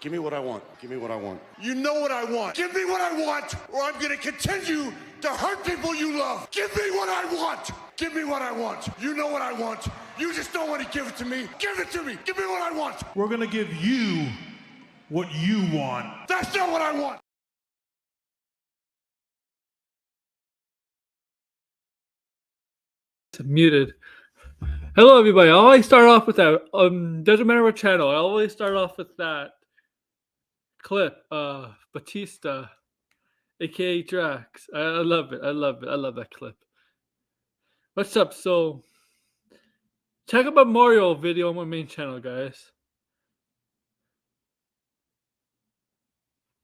Give me what I want. Give me what I want. You know what I want. Give me what I want, or I'm gonna continue to hurt people you love. Give me what I want. Give me what I want. You know what I want. You just don't want to give it to me. Give it to me. Give me what I want. We're gonna give you what you want. That's not what I want. Muted. Hello, everybody. I always start off with that. Doesn't matter what channel. I always start off with that clip. Batista, aka Drax. I love it. I love it. I love that clip. What's up? So, check out my Mario video on my main channel, guys.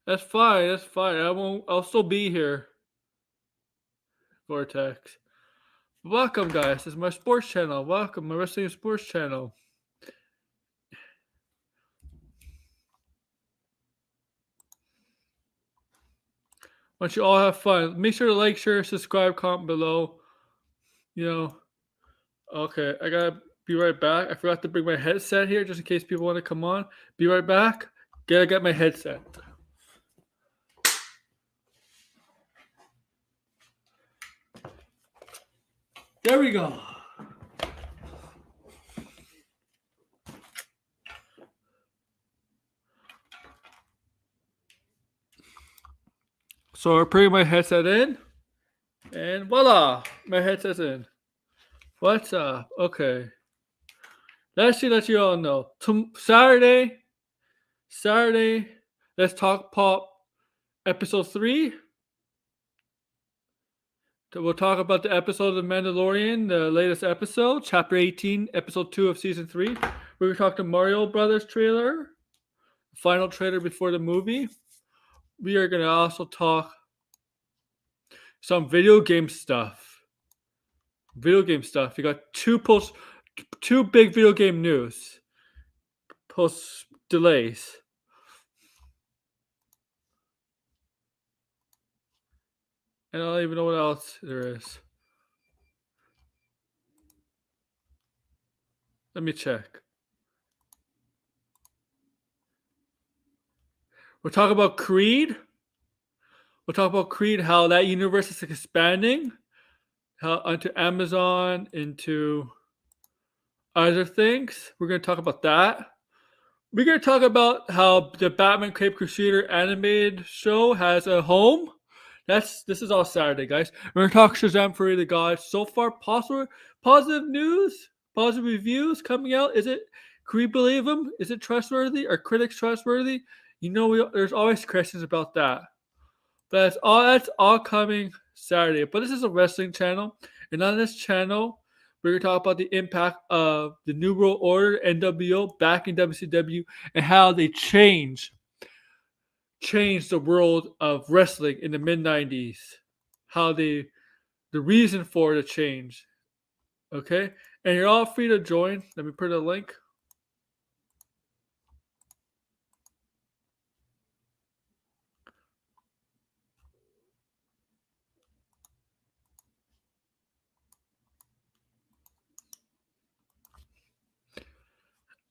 That's fine. That's fine. I'll still be here. Vortex. Welcome, guys. This is my sports channel. Welcome, my wrestling and sports channel. Want you all have fun. Make sure to like, share, subscribe, comment below. You know. Okay, I gotta be right back. I forgot to bring my headset here just in case people want to come on. Be right back. Gotta get my headset. There we go. So I'm putting my headset in. And voila, my headset's in. What's up? Okay. Let's let you all know. Saturday, Let's Talk Pop episode 3. We'll talk about the episode of The Mandalorian, the latest episode, chapter 18, episode 2 of season 3. We're going to talk the Mario Brothers trailer, final trailer before the movie. We are going to also talk some video game stuff. You got two big video game news. Post delays. And I don't even know what else there is. Let me check. We'll talk about Creed. How that universe is expanding. How onto Amazon, into other things. We're going to talk about that. We're going to talk about how the Batman Cape Crusader animated show has a home. This is all Saturday, guys. We're going to talk Shazam! Fury of the Gods. So far, positive news, positive reviews coming out. Can we believe them? Is it trustworthy? Are critics trustworthy? You know, there's always questions about that. But that's all coming Saturday. But this is a wrestling channel. And on this channel, we're going to talk about the impact of the New World Order, NWO, back in WCW, and how they changed the world of wrestling in the mid-90s. How the reason for the change. Okay? And you're all free to join. Let me put a link.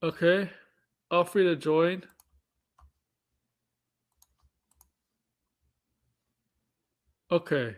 Okay? All free to join. Okay.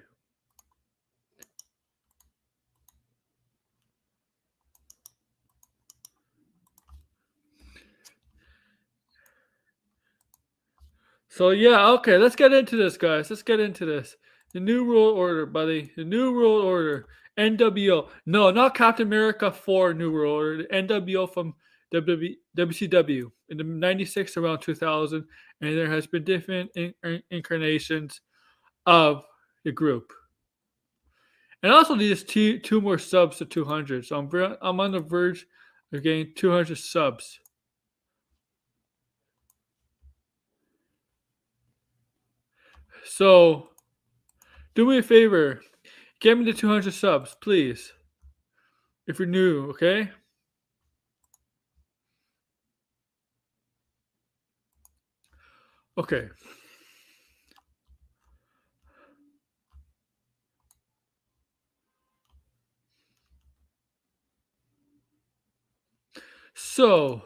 So yeah, okay, let's get into this, guys. Let's get into this. The New World Order, buddy. The New World Order. NWO. No, not Captain America 4 New World Order. The NWO from WCW in the 96 around 2000. And there has been different incarnations of the group. And also these two more subs to 200. So I'm on the verge of getting 200 subs. So, do me a favor. Get me to 200 subs, please. If you're new, okay? Okay. So,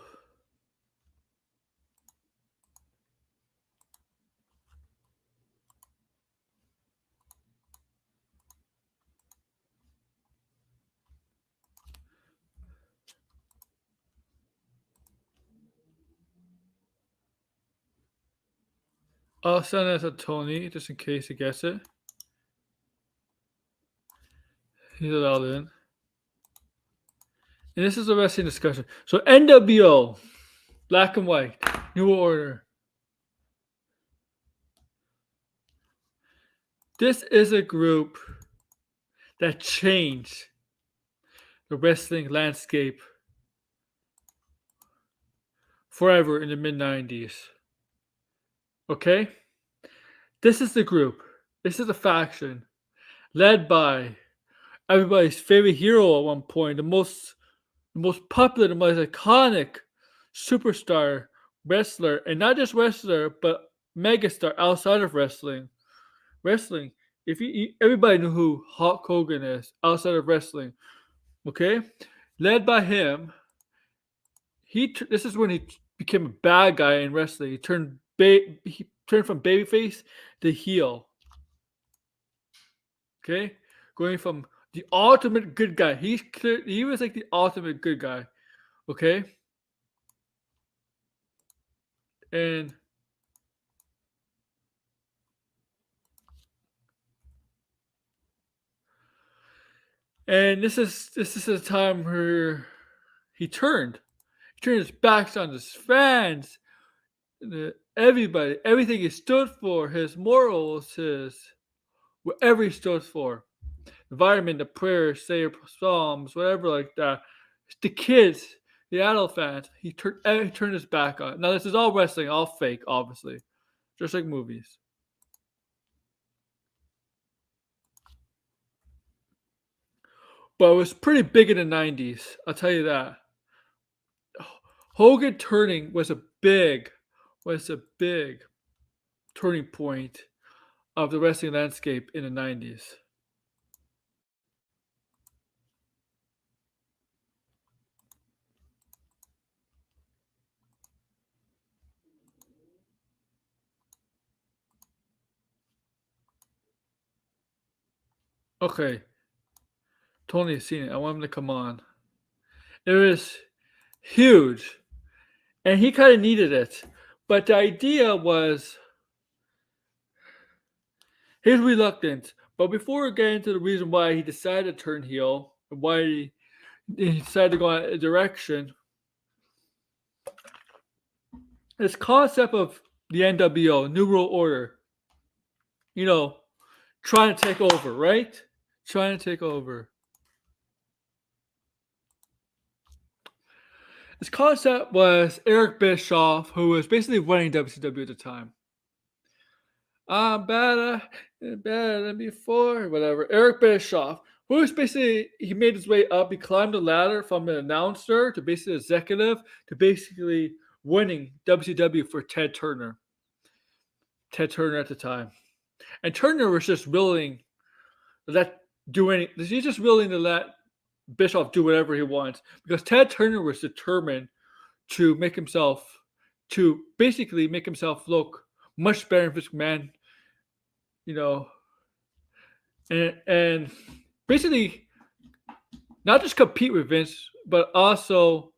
I'll send it to Tony just in case he gets it. He's allowed in. And this is a wrestling discussion. So NWO, Black and White, New Order. This is a group that changed the wrestling landscape forever in the mid 90s. Okay? This is the group. This is a faction led by everybody's favorite hero at one point, the most popular, the most iconic superstar wrestler, and not just wrestler, but megastar outside of wrestling. Wrestling. If everybody knew who Hulk Hogan is outside of wrestling, okay, led by him, this is when he became a bad guy in wrestling. He turned from babyface to heel. Okay, going from the ultimate good guy. He was like the ultimate good guy. Okay, and this is a time where he turned his back on his fans, everybody, everything he stood for, his morals, his whatever he stood for, environment, the prayers, say psalms, whatever like that. The kids, the adult fans, he turned his back on. Now this is all wrestling, all fake, obviously, just like movies. But it was pretty big in the 90s, I'll tell you that. Hogan turning was a big turning point of the wrestling landscape in the 90s. Okay. Tony's seen it. I want him to come on. It was huge. And he kind of needed it. But the idea was his reluctance. But before we get into the reason why he decided to turn heel and why he decided to go in a direction, this concept of the NWO, New World Order, trying to take over, right? Trying to take over. This concept was Eric Bischoff, who was basically running WCW at the time. I'm better than before, whatever. Eric Bischoff, who was basically, he made his way up. He climbed the ladder from an announcer to basically executive to basically winning WCW for Ted Turner. Ted Turner at the time. And Turner was just willing to he's just willing to let Bischoff do whatever he wants because Ted Turner was determined to basically make himself look much better than Vince McMahon, and basically not just compete with Vince, but also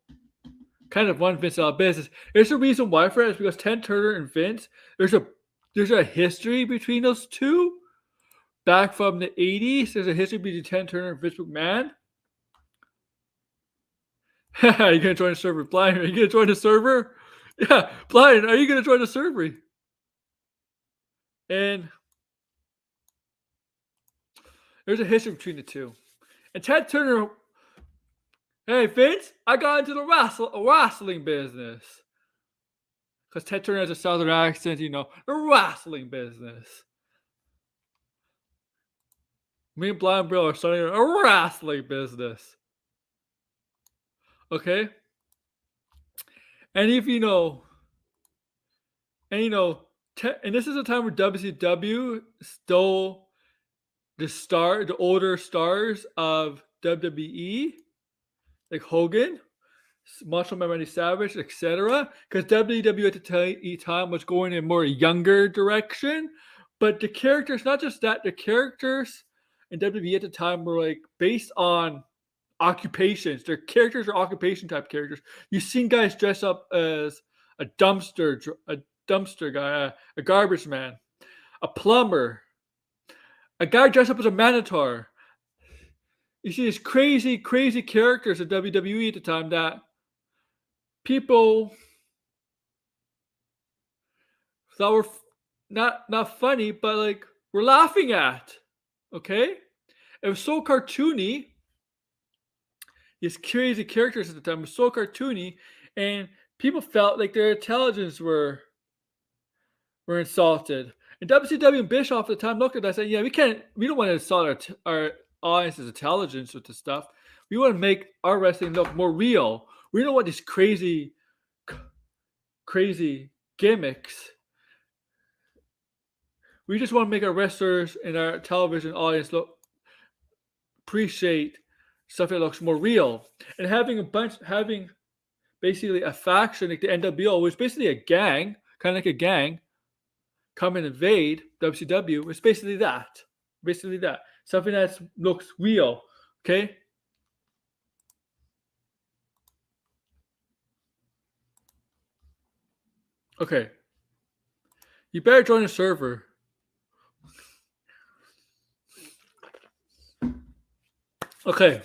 kind of run Vince out of business. There's a reason why for it is because Ted Turner and Vince, there's a history between those two. Back from the 80s, there's a history between Ted Turner and Vince McMahon. Are you going to join the server? Blind, are you going to join the server? Yeah, Blind, are you going to join the server? And there's a history between the two. And Ted Turner, hey, Vince, I got into the wrestling business. Because Ted Turner has a southern accent, the wrestling business. Me and Blind Bill are starting a wrestling business. Okay? And if and this is a time where WCW stole the older stars of WWE, like Hogan, Macho Man Randy Savage, etc. Because WWE at the time was going in a more younger direction. But the characters, not just that, the characters in WWE at the time were like based on occupations. Their characters are occupation type characters. You've seen guys dress up as a dumpster dumpster guy, a garbage man, a plumber, a guy dressed up as a Minotaur. You see these crazy, crazy characters at WWE at the time that people thought were not funny, but like we're laughing at. Okay, it was so cartoony. These crazy characters at the time were so cartoony, and people felt like their intelligence were insulted. And WCW and Bischoff at the time looked at that and said, "Yeah, we don't want to insult our audience's intelligence with this stuff. We want to make our wrestling look more real. We don't want these crazy gimmicks. We just want to make our wrestlers and our television audience appreciate stuff that looks more real." And having basically a faction like the NWO, which is basically a gang, kind of like a gang, come and invade WCW. It's basically that. Basically that. Something that looks real. Okay? Okay. You better join the server. Okay.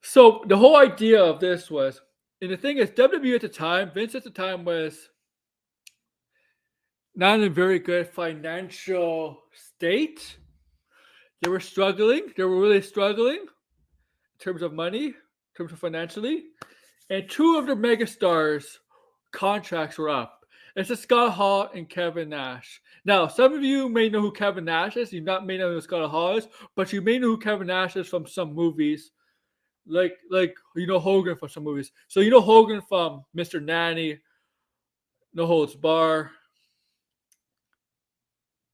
So the whole idea of this was, and the thing is, WWE at the time, Vince at the time was not in a very good financial state. They were struggling. They were really struggling in terms of money, in terms of financially. And two of the megastars' contracts were up. It's Scott Hall and Kevin Nash. Now, some of you may know who Kevin Nash is. You may know who Scott Hall is, but you may know who Kevin Nash is from some movies. Like you know Hogan from some movies. So you know Hogan from Mr. Nanny, No Holds Bar,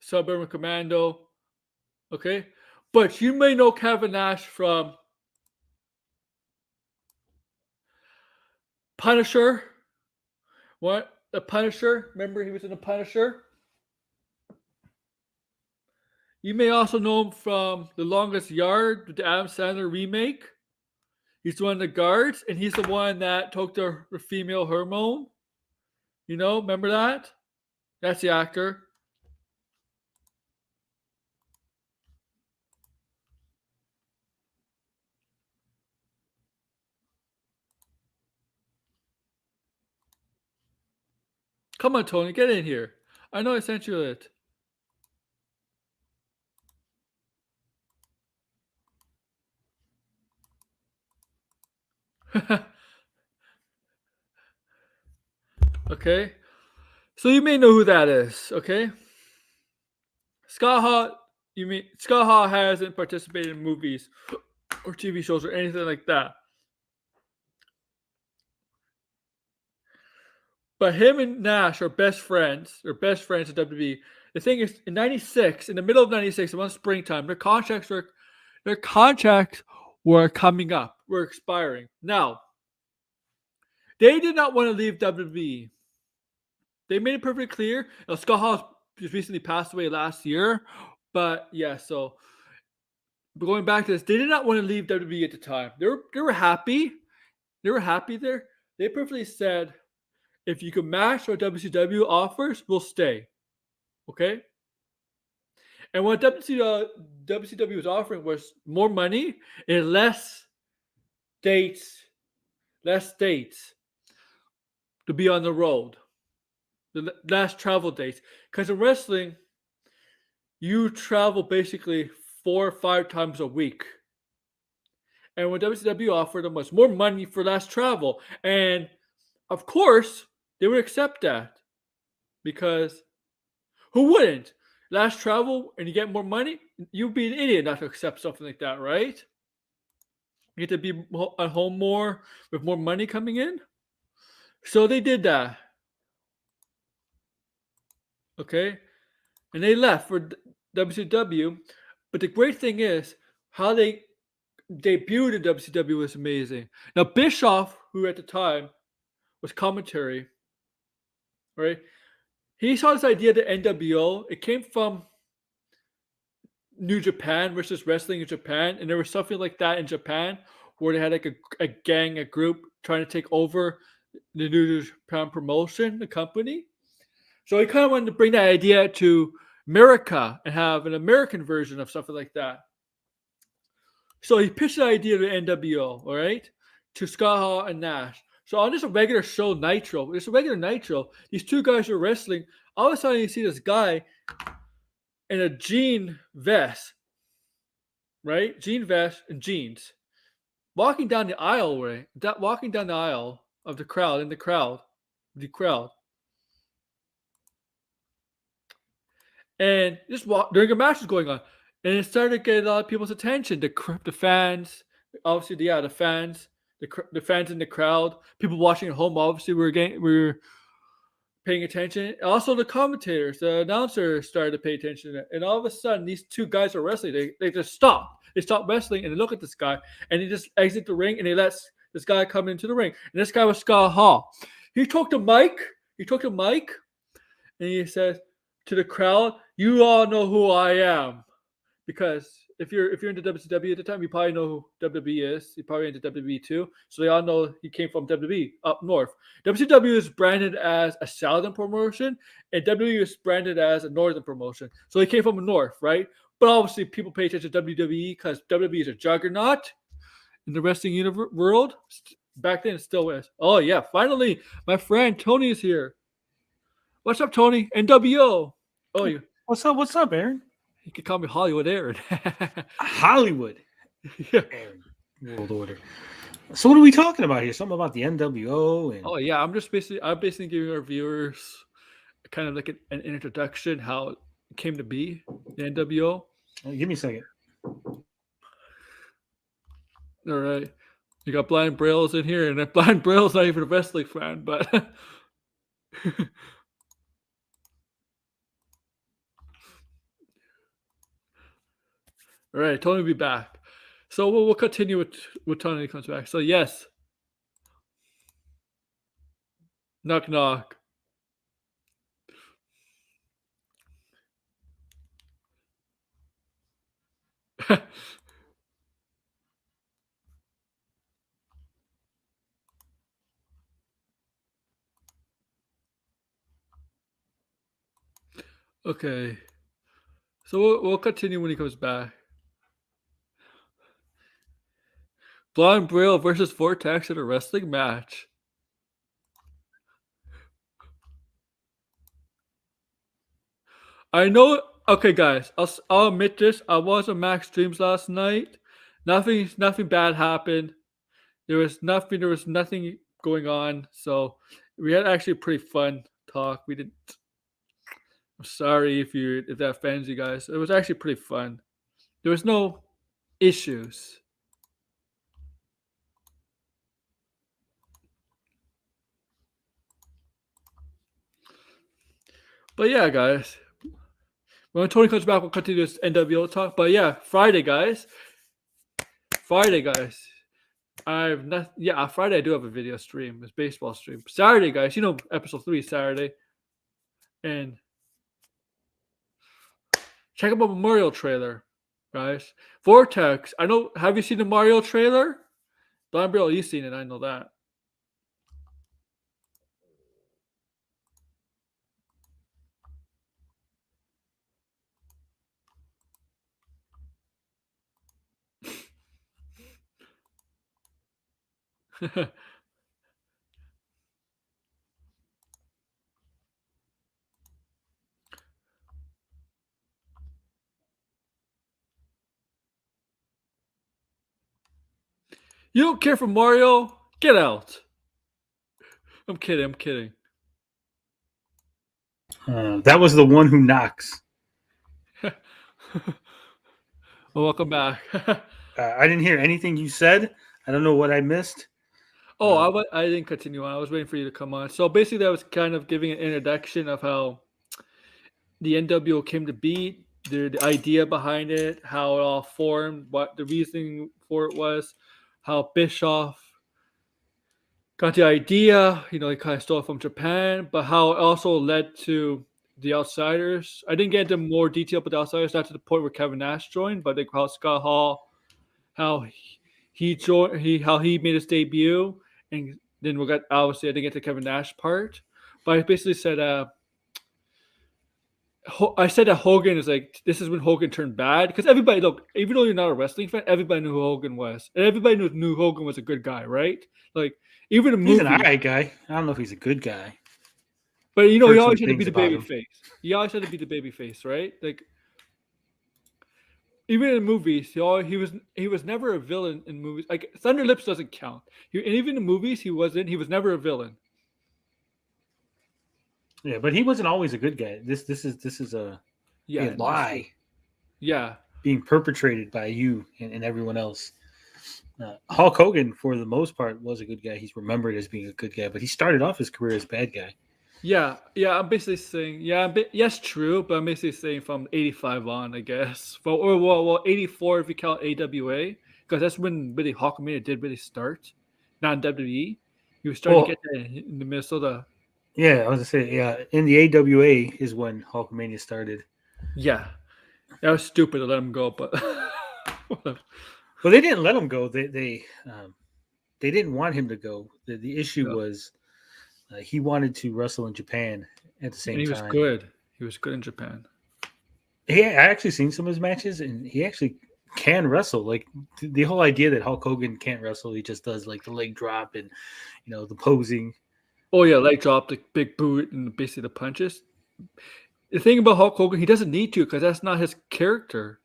Suburban Commando. Okay? But you may know Kevin Nash from Punisher. What? The Punisher. Remember he was in The Punisher? You may also know him from The Longest Yard, the Adam Sandler remake. He's one of the guards, and he's the one that took the female hormone. You know, remember that? That's the actor. Come on, Tony, get in here. I know I sent you it. Okay. So you may know who that is, okay? Scott Hall hasn't participated in movies or TV shows or anything like that. But him and Nash are best friends. They're best friends at WWE. The thing is, in '96, in the middle of '96, around springtime, their contracts were coming up, were expiring. Now, they did not want to leave WWE. They made it perfectly clear. Scott Hall just recently passed away last year, but yeah. So, going back to this, they did not want to leave WWE at the time. They were happy. They were happy there. They perfectly said, if you can match what WCW offers, we'll stay. Okay? And what WCW was offering was more money and less dates to be on the road. The less travel dates. Because in wrestling, you travel basically 4 or 5 times a week. And what WCW offered them was more money for less travel. And of course, they would accept that, because who wouldn't? Last travel and you get more money? You'd be an idiot not to accept something like that, right? You get to be at home more with more money coming in. So they did that. Okay? And they left for WCW. But the great thing is, how they debuted in WCW was amazing. Now, Bischoff, who at the time was commentary, right? He saw this idea of the NWO. It came from New Japan versus wrestling in Japan, and there was something like that in Japan where they had like a gang, a group trying to take over the New Japan promotion, the company. So he kind of wanted to bring that idea to America and have an American version of something like that. So he pitched the idea to NWO, all right, to Scott Hall and Nash. So on this regular show, Nitro, it's a regular Nitro. These two guys are wrestling. All of a sudden, you see this guy in a jean vest, right? Jean vest and jeans, walking down the aisle, right? Walking down the aisle of the crowd, the crowd. And this during a match was going on, and it started to get a lot of people's attention. The fans, obviously, the fans, the fans in the crowd, people watching at home. Obviously, we were paying attention. Also, the commentators, the announcers started to pay attention, and all of a sudden, these two guys are wrestling. They just stop. They stop wrestling and they look at this guy, and they just exit the ring, and they let this guy come into the ring. And this guy was Scott Hall. He talked to Mike. And he says to the crowd, "You all know who I am," because if you're into WCW at the time, you probably know who WWE is. You probably into WWE too, so they all know he came from WWE up north. WCW is branded as a southern promotion, and WWE is branded as a northern promotion. So he came from the north, right? But obviously, people pay attention to WWE because WWE is a juggernaut in the wrestling world. Back then, it still is. Oh yeah, finally, my friend Tony is here. What's up, Tony? NWO. Oh, you. What's up, Aaron? You can call me Hollywood Aaron. Hollywood. Yeah. Aaron. World Order. So what are we talking about here? Something about the NWO and Oh yeah, I'm basically giving our viewers kind of like an introduction how it came to be the NWO. Give me a second. All right, you got Blind Braille's in here, and Blind Braille's not even a wrestling fan, but all right, Tony will be back. So we'll continue with Tony comes back. So yes, knock knock. Okay, so we'll continue when he comes back. Blind Braille versus Vortex in a wrestling match. I know. Okay, guys, I'll admit this. I was on Max streams last night. Nothing bad happened. There was nothing going on. So we had actually a pretty fun talk. We didn't. I'm sorry if that offends you guys. It was actually pretty fun. There was no issues. But yeah, guys. When Tony comes back, we'll continue this NWO talk. But yeah, Friday, guys. Friday I do have a video stream. It's baseball stream. Saturday, guys, episode 3 is Saturday. And check out my Mario trailer, guys. Vortex. Have you seen the Mario trailer? Blind Braille, you've seen it, I know that. You don't care for Mario? Get out. I'm kidding. that was the one who knocks. Well, welcome back. I didn't hear anything you said. I don't know what I missed. Oh, I didn't continue on. I was waiting for you to come on. So basically, that was kind of giving an introduction of how the NWO came to be, the idea behind it, how it all formed, what the reasoning for it was, how Bischoff got the idea. He kind of stole it from Japan, but how it also led to the Outsiders. I didn't get into more detail about the Outsiders, not to the point where Kevin Nash joined, but how Scott Hall, how he joined, how he made his debut, and Then we got obviously I didn't get the Kevin Nash part, but I basically said I said that Hogan is like this is when Hogan turned bad because everybody look even though you're not a wrestling fan, everybody knew who Hogan was, and everybody knew Hogan was a good guy, right? Like even the He's movie, an alright guy. I don't know if he's a good guy. but you know he Heard some always had to be things the about baby him. face. He always had to be the baby face, right? Like even in movies, he was never a villain in movies. Like Thunder Lips doesn't count. And even in movies he was never a villain. Yeah, but he wasn't always a good guy. This is a Yeah, lie yeah, being perpetrated by you and everyone else. Hulk Hogan, for the most part, was a good guy. He's remembered as being a good guy, but he started off his career as a bad guy. yeah. I'm basically saying, yes, true, but I'm basically saying from '85 on, I guess. Well, '84 if you count AWA, because that's when really Hulkamania did really start, not in WWE. He was starting to get that in the Minnesota. Yeah, I was gonna say, yeah, in the AWA is when Hulkamania started. Yeah, that was stupid to let him go, but Well, they didn't let him go. They didn't want him to go. The issue was he wanted to wrestle in Japan at the same and he was time. good. He was good in Japan. I actually seen some of his matches, and he actually can wrestle. Like the whole idea that Hulk Hogan can't wrestle, he just does like the leg drop and the posing. Oh yeah, leg drop, the big boot, and basically the punches. The thing about Hulk Hogan, he doesn't need to because that's not his character.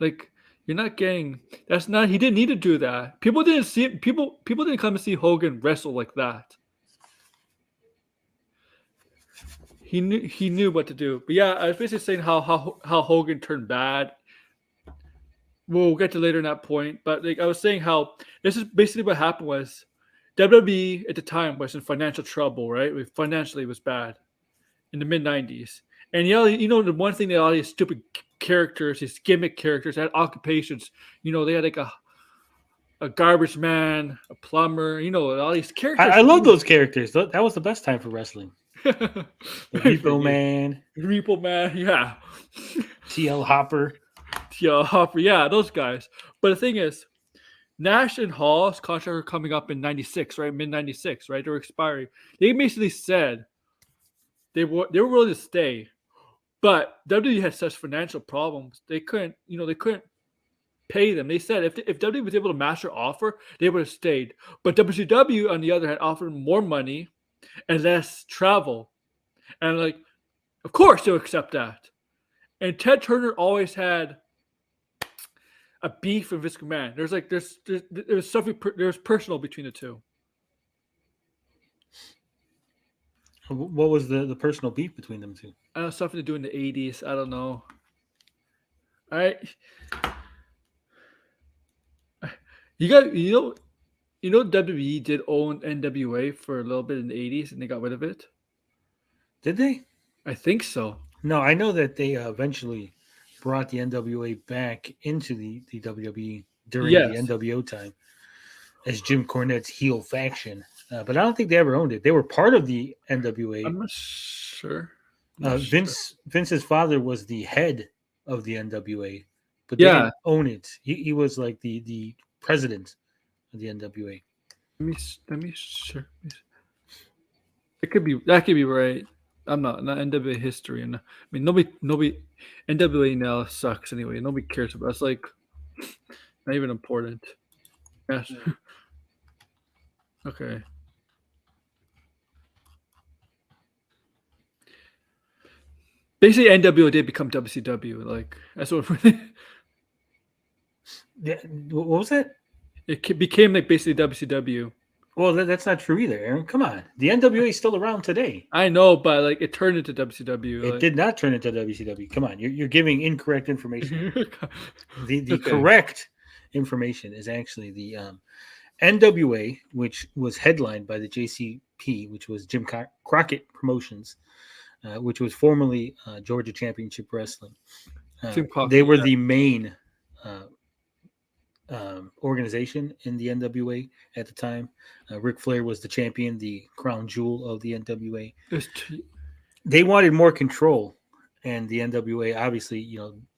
Like you're not getting. That's not. He didn't need to do that. People didn't see it. People didn't come to see Hogan wrestle like that. He knew what to do. But yeah, I was basically saying how Hogan turned bad. We'll get to later in that point. But like I was saying how this is basically what happened was WWE at the time was in financial trouble, right? Financially it was bad in the mid '90s. And the one thing that all these stupid characters, these gimmick characters had occupations. They had like a garbage man, a plumber, all these characters. I love those characters. That was the best time for wrestling. The Repo Man, yeah. TL Hopper. Yeah, those guys. But the thing is, Nash and Hall's contract were coming up in '96, right? Mid '96, right? They were expiring. They basically said they were willing to stay, but WWE had such financial problems they couldn't pay them. They said if WWE was able to match their offer, they would have stayed. But WCW on the other hand offered more money and less travel, and like, of course they'll accept that. And Ted Turner always had a beef with Vince McMahon. There was something there was personal between the two. What was the personal beef between them two? I don't know, something to do in the '80s. I don't know. All right, WWE did own NWA for a little bit in the '80s, and they got rid of it. Did they? I think so. No, I know that they eventually brought the NWA back into the WWE during the NWO time as Jim Cornette's heel faction. But I don't think they ever owned it. They were part of the NWA. I'm not sure. Vince's father was the head of the NWA, but they didn't own it. He was like the president of the NWA. Let me sure. That could be right. I'm not NWA history, and I mean nobody NWA now sucks anyway. Nobody cares about it. It's like not even important. Yes. Okay. Basically, NWO did become WCW. Like that's what. Yeah, what was that? It became like basically WCW. Well, that's not true either, Aaron. Come on. The NWA is still around today. I know, but like it turned into WCW. It did not turn into WCW. Come on. You're giving incorrect information. The correct information is actually the NWA, which was headlined by the JCP, which was Jim Crockett Promotions, which was formerly Georgia Championship Wrestling. They were the main organization in the NWA at the time. Ric Flair was the champion, the crown jewel of the NWA. They wanted more control, and the NWA, obviously,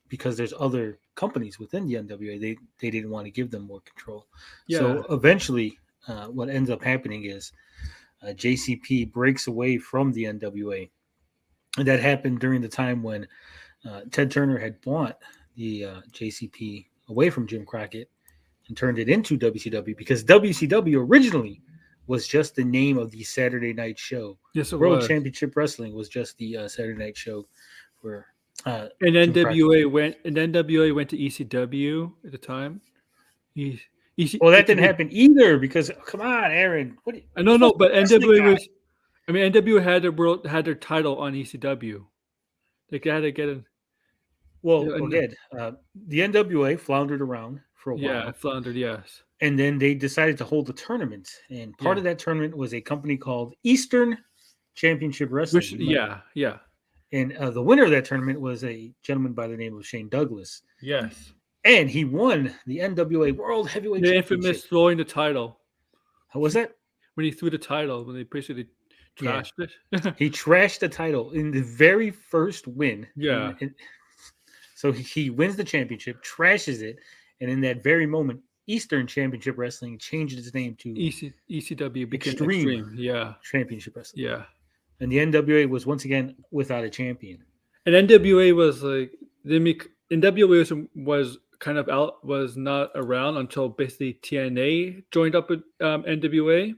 because there's other companies within the NWA, they didn't want to give them more control. Yeah. So eventually, what ends up happening is JCP breaks away from the NWA. And that happened during the time when Ted Turner had bought the JCP away from Jim Crockett and turned it into WCW, because WCW originally was just the name of the Saturday night show. Yes, it World was. Championship Wrestling was just the Saturday night show where And Jim NWA went to ECW at the time. well, that didn't happen either, because come on, Aaron. What? I don't know, but wrestling NWA guy. was. I mean, NWA had their title on ECW. They had to get in. Well, and- again, the NWA floundered around for a while. Yeah, floundered. Yes. And then they decided to hold a tournament, and part of that tournament was a company called Eastern Championship Wrestling. Yeah. And the winner of that tournament was a gentleman by the name of Shane Douglas. Yes. And he won the NWA World Heavyweight The Championship. infamous throwing the title. How was that? When he threw the title, when they basically trashed it. He trashed the title in the very first win. Yeah. So he wins the championship, trashes it, and in that very moment, Eastern Championship Wrestling changed its name to ECW became Extreme. Yeah. Championship Wrestling. Yeah. And the NWA was once again without a champion. And NWA was like NWA was kind of out, was not around until basically TNA joined up with NWA.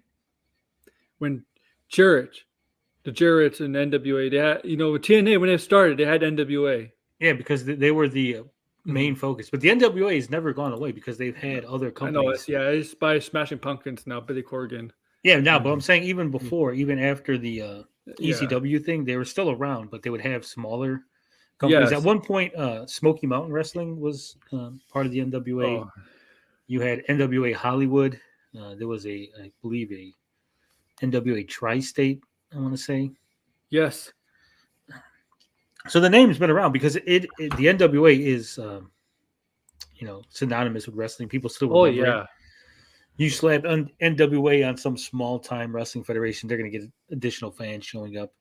When the Jarretts and NWA, they had, with TNA when it started, they had NWA. Yeah, because they were the main focus. But the NWA has never gone away because they've had other companies. I know, it's by Smashing Pumpkins now, Billy Corgan. Yeah, but I'm saying even before, even after the ECW thing, they were still around, but they would have smaller companies. Yes. At one point, Smoky Mountain Wrestling was part of the NWA. Oh. You had NWA Hollywood. There was I believe, a NWA Tri-State, I want to say. Yes. So the name's been around because the NWA is, synonymous with wrestling. People still remember it. You slap NWA on some small-time wrestling federation, they're going to get additional fans showing up.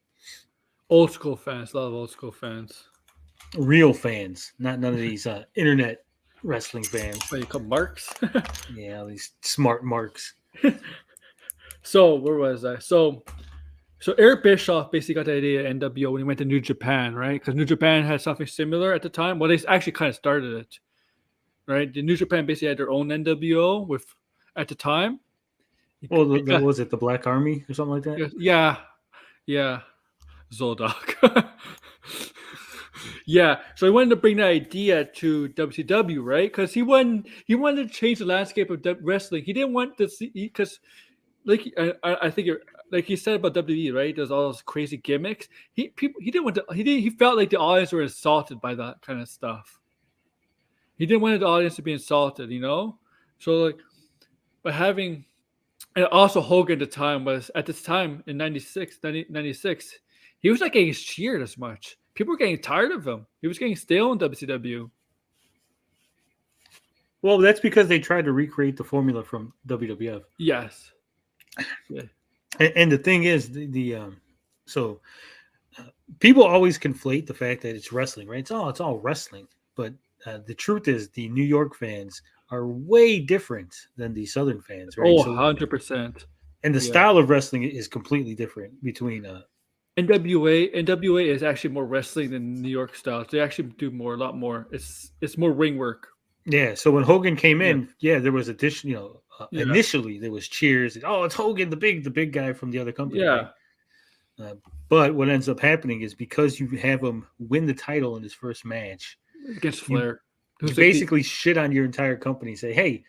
Old school fans, a lot of old school fans. Real fans, not none of these internet wrestling fans. What you call marks? Yeah, these smart marks. So where was I? So Eric Bischoff basically got the idea of NWO when he went to New Japan, right? Because New Japan had something similar at the time. Well, they actually kind of started it, right? The New Japan basically had their own NWO at the time. Well, was it the Black Army or something like that? Yeah. Zoldak. Yeah. So he wanted to bring that idea to WCW, right? Because he wanted to change the landscape of wrestling. He didn't want to see, because I think like he said about WWE, right? There's all those crazy gimmicks. He felt like the audience were insulted by that kind of stuff. He didn't want the audience to be insulted, So by having, and also Hogan at this time in 96, he was not getting cheered as much. People were getting tired of him. He was getting stale in WCW. Well, that's because they tried to recreate the formula from WWF. Yes. Yeah. And the thing is, people always conflate the fact that it's wrestling, right? It's all wrestling. But the truth is, the New York fans are way different than the Southern fans, right? Oh, 100%. And the style of wrestling is completely different between NWA is actually more wrestling than New York style. They actually do a lot more. It's more ring work. Yeah. So when Hogan came in, there was initially there was cheers. Oh, it's Hogan, the big guy from the other company. Yeah. Right? But what ends up happening is because you have him win the title in his first match against Flair, you basically shit on your entire company. Say, hey,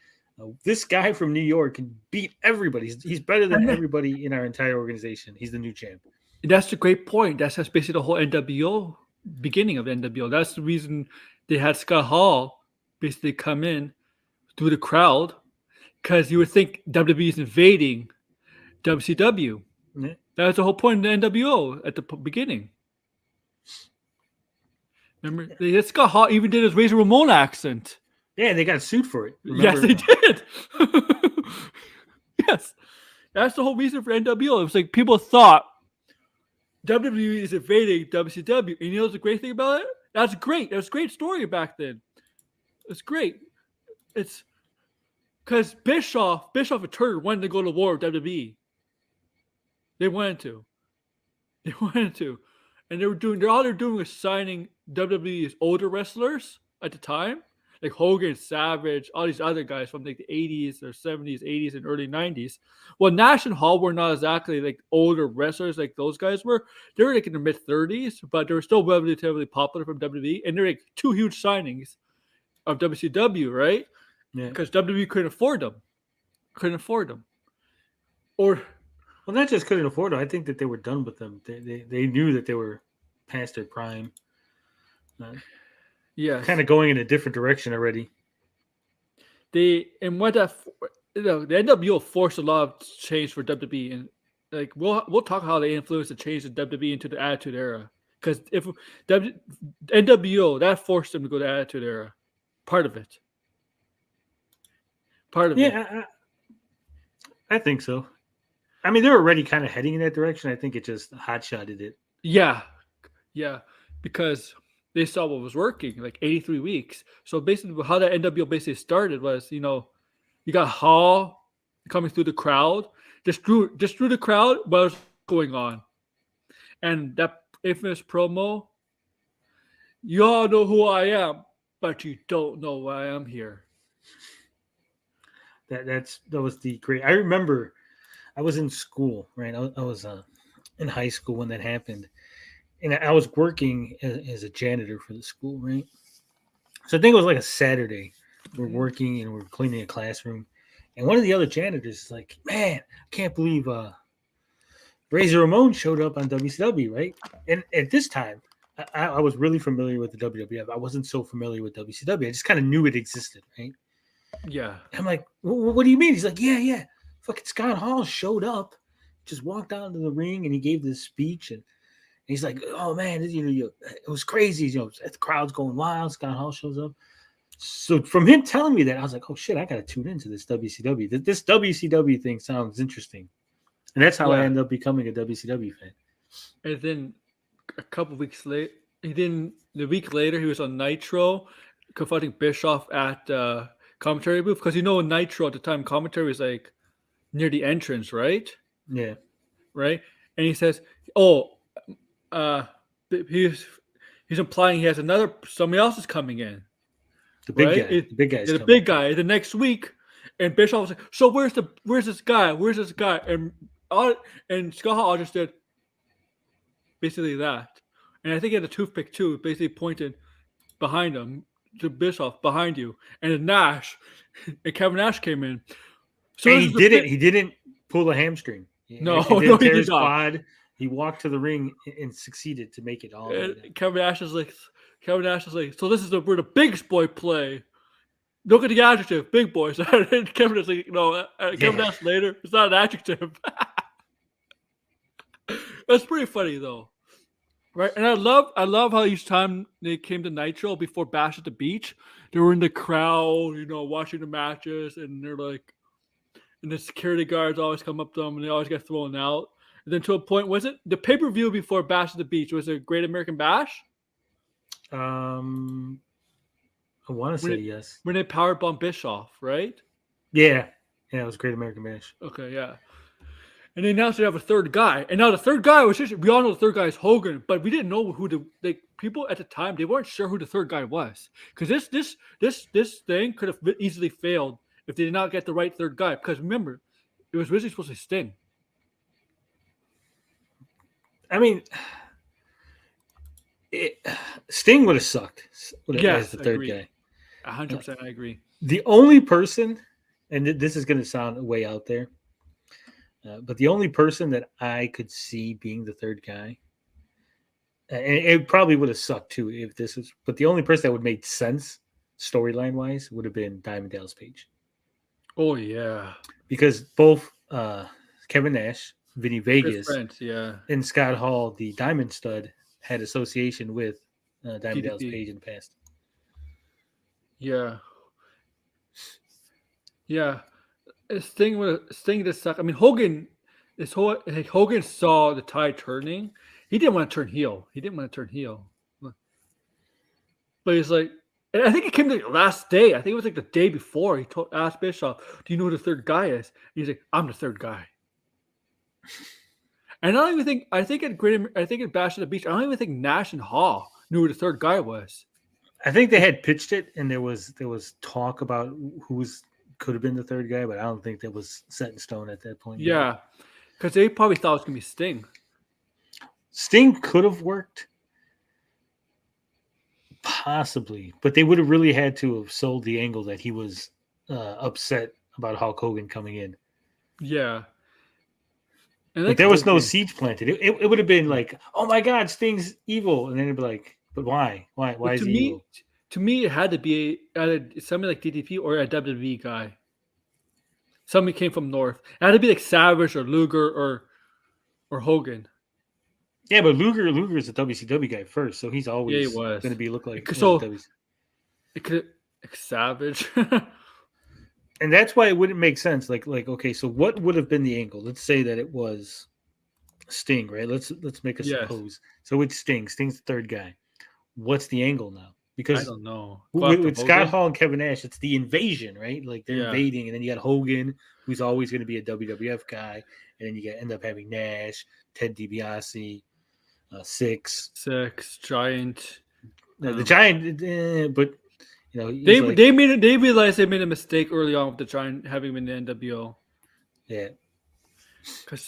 this guy from New York can beat everybody. He's better than everybody in our entire organization. He's the new champ. That's a great point. That's basically the whole NWO, beginning of NWO. That's the reason they had Scott Hall basically come in through the crowd, because you would think WWE is invading WCW. Yeah. That's the whole point of the NWO at the beginning. Remember, Scott Hall even did his Razor Ramon accent. Yeah, they got sued for it. Remember? Yes, they did. Yes. That's the whole reason for NWO. It was like people thought WWE is invading WCW. And what's the great thing about it? That's great. That was a great story back then. It's great. It's because Bischoff and Turner wanted to go to war with WWE. They wanted to. And they're doing was signing WWE's older wrestlers at the time, like Hogan, Savage, all these other guys from like the 80s or 70s, 80s, and early 90s. Well, Nash and Hall were not exactly like older wrestlers like those guys were. They were like in their mid 30s, but they were still relatively popular from WWE, and they're like two huge signings of WCW, right? Yeah. Because WWE couldn't afford them. Or Well, not just couldn't afford them. I think that they were done with them. They knew that they were past their prime. yeah, Kind of going in a different direction already. the NWO forced a lot of change for WWE, and like we'll talk how they influenced the change in WWE into the Attitude Era. Because if NWO that forced them to go to the Attitude Era, part of it. Yeah, I think so. I mean, they were already kind of heading in that direction. I think it just hot-shotted it. Yeah, because they saw what was working, like 83 weeks. So basically, how that NWO basically started was, you got Hall coming through the crowd, just drew the crowd what was going on, and that infamous promo. You all know who I am, but you don't know why I'm here. That was the great. I remember, I was in school, right? I was in high school when that happened, and I was working as a janitor for the school, right? So I think it was like a Saturday. We're working and we're cleaning a classroom, and one of the other janitors is like, "Man, I can't believe Razor Ramon showed up on WCW, right?" And at this time, I was really familiar with the WWF. I wasn't so familiar with WCW. I just kind of knew it existed, right? Yeah. I'm like, what do you mean? He's like, yeah. Fucking Scott Hall showed up, just walked out into the ring, and he gave this speech, and he's like, oh man, it was crazy. The crowd's going wild. Scott Hall shows up. So from him telling me that, I was like, oh shit, I gotta tune into this WCW. This WCW thing sounds interesting, and that's how I ended up becoming a WCW fan. And then a couple weeks later, the week later, he was on Nitro, confronting Bischoff at commentary booth, because Nitro at the time commentary was like near the entrance, right? Yeah. Right. And he says, "Oh, he's implying he has somebody else is coming in." The big guy. The big guy's the coming. big guy the next week, and Bischoff was like, "So where's this guy? Where's this guy?" And Scott Hall just did basically that, and I think he had a toothpick too, basically pointed behind him to Bischoff, behind you, and then Nash and Kevin Nash came in. So and he didn't pull a hamstring. No, he he tear did his not. quad. He walked to the ring and succeeded to make it all. Kevin Nash is like, so this is where the big boy play. Look at the adjective, big boy. So Kevin is like, no, Kevin Nash later. It's not an adjective. That's pretty funny though, right? And I love how each time they came to Nitro before Bash at the Beach, they were in the crowd, watching the matches, and they're like, and the security guards always come up to them, and they always get thrown out. And then to a point, was it the pay-per-view before Bash at the Beach? Was it Great American Bash? I want to say yes. When they powerbomb Bischoff, right? Yeah, it was Great American Bash. Okay, yeah. And they announced they have a third guy, and now the third guy we all know the third guy is Hogan, but we didn't know who people at the time, they weren't sure who the third guy was, because this thing could have easily failed if they did not get the right third guy. Because remember, it was originally supposed to be Sting. I mean, Sting would have sucked. As the third guy. 100%, I agree. The only person, and this is going to sound way out there, but the only person that I could see being the third guy, and it probably would have sucked too if this was, but the only person that would make sense storyline wise would have been Diamond Dallas Page. Oh yeah, because both Kevin Nash, Vinny Vegas, and Scott Hall, the Diamond Stud, had association with Diamond Dallas Page in the past. Yeah. Sting just suck. I mean, Hogan saw the tide turning. He didn't want to turn heel. But he's like, And I think it came the last day. I think it was like the day before. He asked Bischoff, "Do you know who the third guy is?" And he's like, "I'm the third guy." And I don't even think I think at Bash at the Beach, I don't even think Nash and Hall knew who the third guy was. I think they had pitched it, and there was talk about could have been the third guy, but I don't think that was set in stone at that point. Yeah, because they probably thought it was gonna be Sting. Sting could have worked, possibly, but they would have really had to have sold the angle that he was upset about Hulk Hogan coming in. Yeah. And Like, there was no seeds planted. It would have been like, oh my God, Sting's evil, and then it'd be like, but why? Why is he evil? To me, it had to be somebody like DDP or a WWE guy. Somebody came from North. It had to be like Savage or Luger or Hogan. Yeah, but Luger is a WCW guy first, so he's always going to be look like it could Savage. And that's why it wouldn't make sense. Like, okay, so what would have been the angle? Let's say that it was Sting, right? Let's make a suppose. So it's Sting. Sting's the third guy. What's the angle now? Because I don't know. With Scott Hall and Kevin Nash, it's the invasion, right? Like, they're invading, and then you got Hogan, who's always going to be a WWF guy, and then you end up having Nash, Ted DiBiase, Six Giant. The Giant, but you know, they realized they made a mistake early on with the Giant having been in the NWO. Yeah.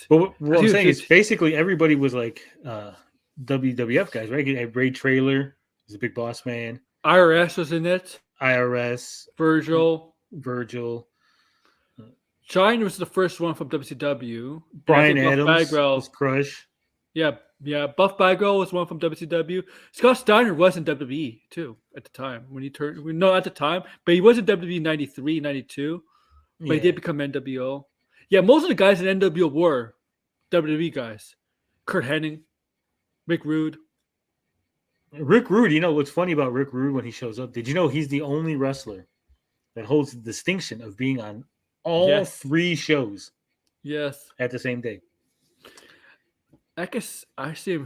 But what I'm saying is basically everybody was like WWF guys, right? You had Ray Traylor, he's a big boss man. IRS was in it. IRS. Virgil. Giant was the first one from WCW. Brian Adams was Crush. Yeah. Buff Bagwell was one from WCW. Scott Steiner was in WWE too at the time when he turned. No, at the time, but he was in WWE 93, 92. But he did become NWO. Yeah, most of the guys in NWO were WWE guys. Kurt Hennig, Rick Rude. You know what's funny about Rick Rude when he shows up? Did you know he's the only wrestler that holds the distinction of being on all three shows? Yes. At the same day. I can see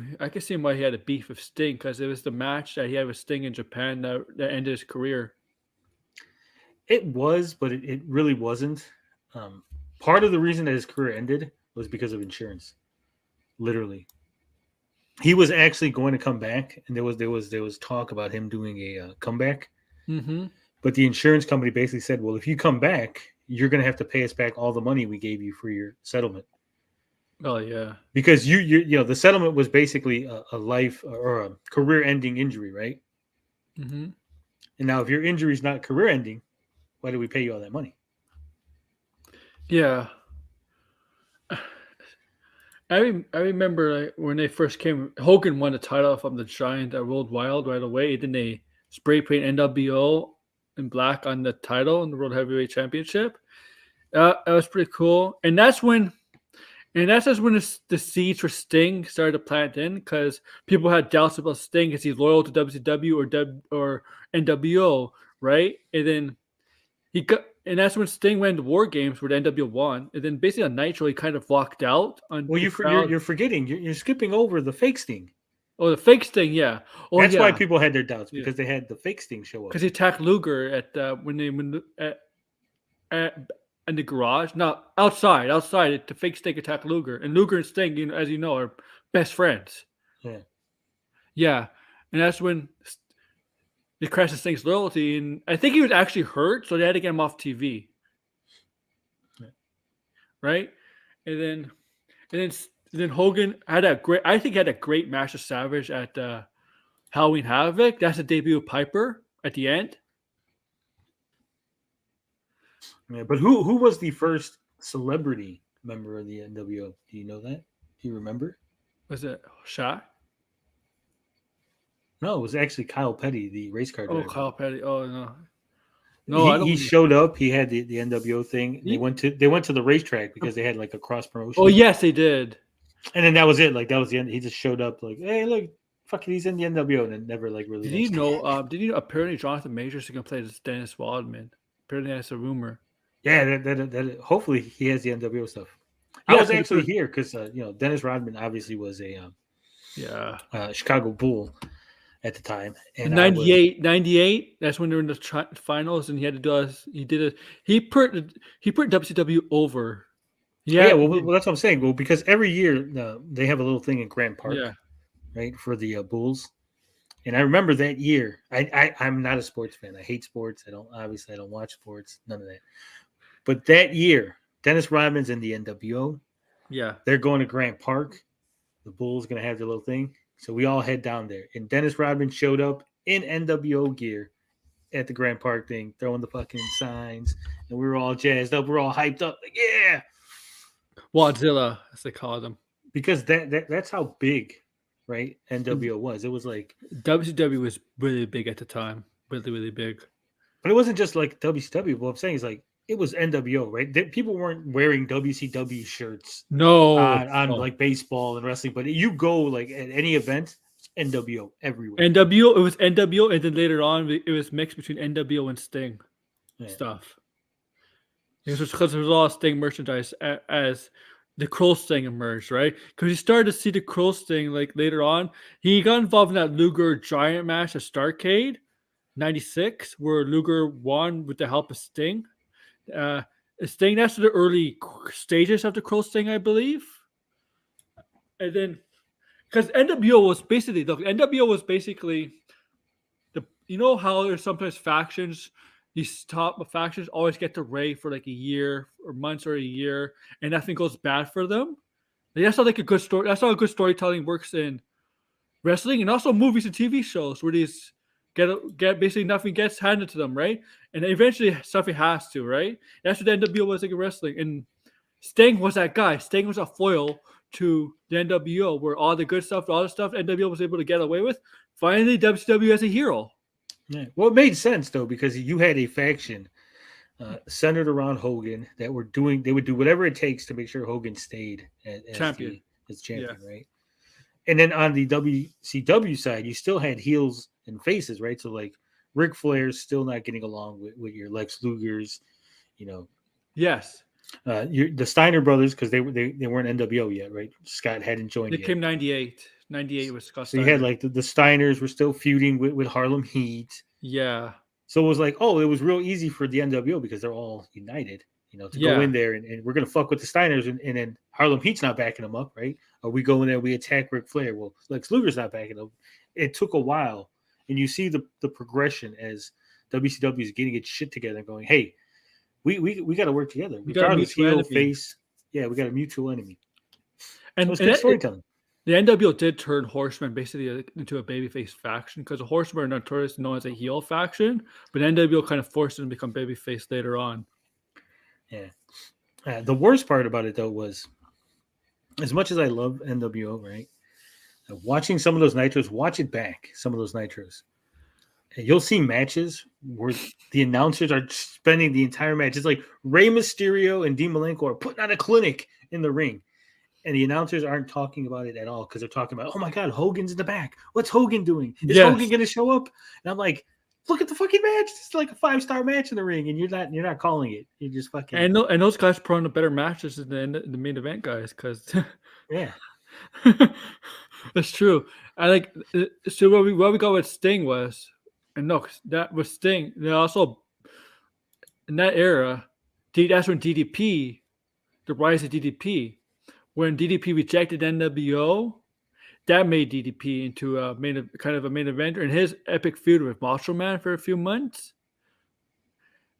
why he had a beef with Sting, because it was the match that he had with Sting in Japan that ended his career. It was, but it really wasn't. Part of the reason that his career ended was because of insurance. Literally, he was actually going to come back, and there was talk about him doing a comeback. Mm-hmm. But the insurance company basically said, "Well, if you come back, you're going to have to pay us back all the money we gave you for your settlement." Oh yeah, because you know the settlement was basically a life or a career-ending injury, right? Mm-hmm. And now, if your injury is not career-ending, why do we pay you all that money? Yeah, I remember when they first came. Hogan won the title from the Giant at World Wild right away. Then they spray paint NWO in black on the title in the World Heavyweight Championship. That was pretty cool, and that's just when the seeds for Sting started to plant in, because people had doubts about Sting. Is he loyal to WCW or NWO, right? And then and that's when Sting went to War Games where the NWO won. And then basically on Nitro, he kind of walked out. You're forgetting. You're skipping over the fake Sting. Oh, the fake Sting, yeah. Oh, that's why people had their doubts, because they had the fake Sting show up. Because he attacked Luger in the garage, no, outside. The fake Sting attacked Luger, and Luger and Sting, as you know, are best friends. Yeah, and that's when they crashed Sting's loyalty, and I think he was actually hurt, so they had to get him off TV. Right, and then Hogan had a great match with Savage at Halloween Havoc. That's the debut of Piper at the end. Yeah, but who was the first celebrity member of the NWO? Do you know that? Do you remember? Was it Shaq? No, it was actually Kyle Petty, the race car driver. Oh, Kyle Petty. Oh no. He showed up. He had the NWO thing. They went to the racetrack because they had like a cross promotion. Oh yes, they did. And then that was it. Like, that was the end. He just showed up like, hey, look, fucking, he's in the NWO, and it never like really. Did you know? Apparently Jonathan Majors is gonna play as Dennis Rodman. Apparently that's a rumor. Yeah, that hopefully he has the NWO stuff. I was actually here because Dennis Rodman obviously was a Chicago Bull at the time, In and I was 98, that's when they were in the finals, and he had to do us. He put WCW over. yeah. Yeah, Well, that's what I'm saying. Well, because every year they have a little thing in Grant Park, yeah. right, for the Bulls. And I remember that year. I'm not a sports fan. I hate sports. I don't watch sports. None of that. But that year, Dennis Rodman's in the NWO. Yeah. They're going to Grant Park. The Bulls going to have their little thing. So we all head down there. And Dennis Rodman showed up in NWO gear at the Grant Park thing, throwing the fucking signs. And we were all jazzed up. We're all hyped up. Like, yeah. Wadzilla, as they call them. Because that's how big, right, NWO was. It was like WCW was really big at the time. Really, really big. But it wasn't just like WCW. What I'm saying is like it was NWO, right? People weren't wearing WCW shirts No. on like baseball and wrestling, but you go like at any event, it's NWO everywhere. NWO, it was NWO, and then later on, it was mixed between NWO and Sting stuff. It was because there was a lot of Sting merchandise as the Crow Sting emerged, right? Because you started to see the Crow Sting like later on. He got involved in that Luger Giant match at Starrcade. 96, where Luger won with the help of Sting. Sting, that's the early stages of the Crow Sting, I believe. And then, because NWO was basically you know how there's sometimes factions, these top factions always get to reign for like a year or months or a year, and nothing goes bad for them. Like, that's how like a good story. That's how a good storytelling works in wrestling, and also movies and TV shows where these get basically nothing gets handed to them, right? And eventually something has to, right? That's what the NWO was like in wrestling. And Sting was that guy. Sting was a foil to the NWO, where all the good stuff, all the stuff NWO was able to get away with. Finally, WCW as a hero. Yeah. Well, it made sense though because you had a faction centered around Hogan that they would do whatever it takes to make sure Hogan stayed as champion, right? And then on the WCW side, you still had heels and faces, right? So like Ric Flair's still not getting along with your Lex Luger's, you know. Yes. The Steiner brothers, because they weren't NWO yet, right? Scott hadn't joined yet. They came 98. 98 was Scott Steiner. So you had like the Steiners were still feuding with Harlem Heat. Yeah. So it was like, it was real easy for the NWO because they're all united, to go in there and we're going to fuck with the Steiners and then Harlem Heat's not backing them up, right? Or we go in there, we attack Ric Flair. Well, Lex Luger's not backing up. It took a while. And you see the progression as WCW is getting its shit together and going, hey, we got to work together. Regardless, heel, face. Yeah, we got a mutual enemy. And it's good storytelling. The NWO did turn Horsemen basically into a babyface faction because the Horsemen are notoriously known as a heel faction, but NWO kind of forced them to become babyface later on. Yeah. The worst part about it, though, was as much as I love NWO, right? Watching some of those Nitros, watch it back, some of those Nitros. And you'll see matches where the announcers are spending the entire match. It's like Rey Mysterio and Dean Malenko are putting on a clinic in the ring. And the announcers aren't talking about it at all because they're talking about, oh my God, Hogan's in the back. What's Hogan doing? Is Hogan going to show up? And I'm like, look at the fucking match. It's like a 5-star match in the ring, and you're not calling it. You're just fucking. And those guys put on the better matches than the main event guys, because yeah, that's true. I like so where we go with Sting was, and no, that was Sting. They also in that era, that's when DDP, the rise of DDP. When DDP rejected NWO, that made DDP into a main eventer. And his epic feud with Macho Man for a few months,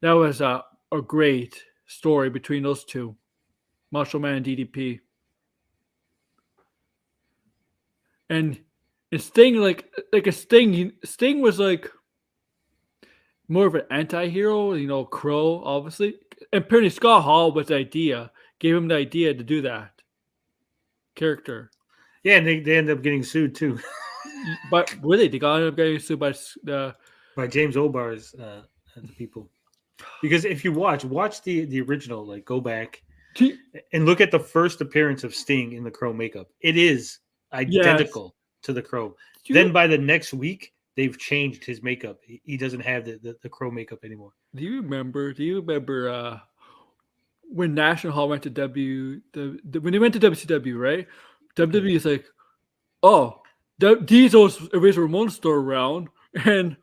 that was a great story between those two, Macho Man and DDP. And Sting, Sting was like more of an anti-hero, Crow, obviously. And apparently Scott Hall was the idea, gave him the idea to do that character. Yeah, and they ended up getting sued too. But really, they got up getting sued by James Obar's the people. Because if you watch the original, like go back and look at the first appearance of Sting in the Crow makeup. It is identical to the Crow. Then by the next week, they've changed his makeup. He doesn't have the Crow makeup anymore. Do you remember when National Hall went to when they went to WCW, right? WWE is like, oh, Diesel's Razor Ramon still around, and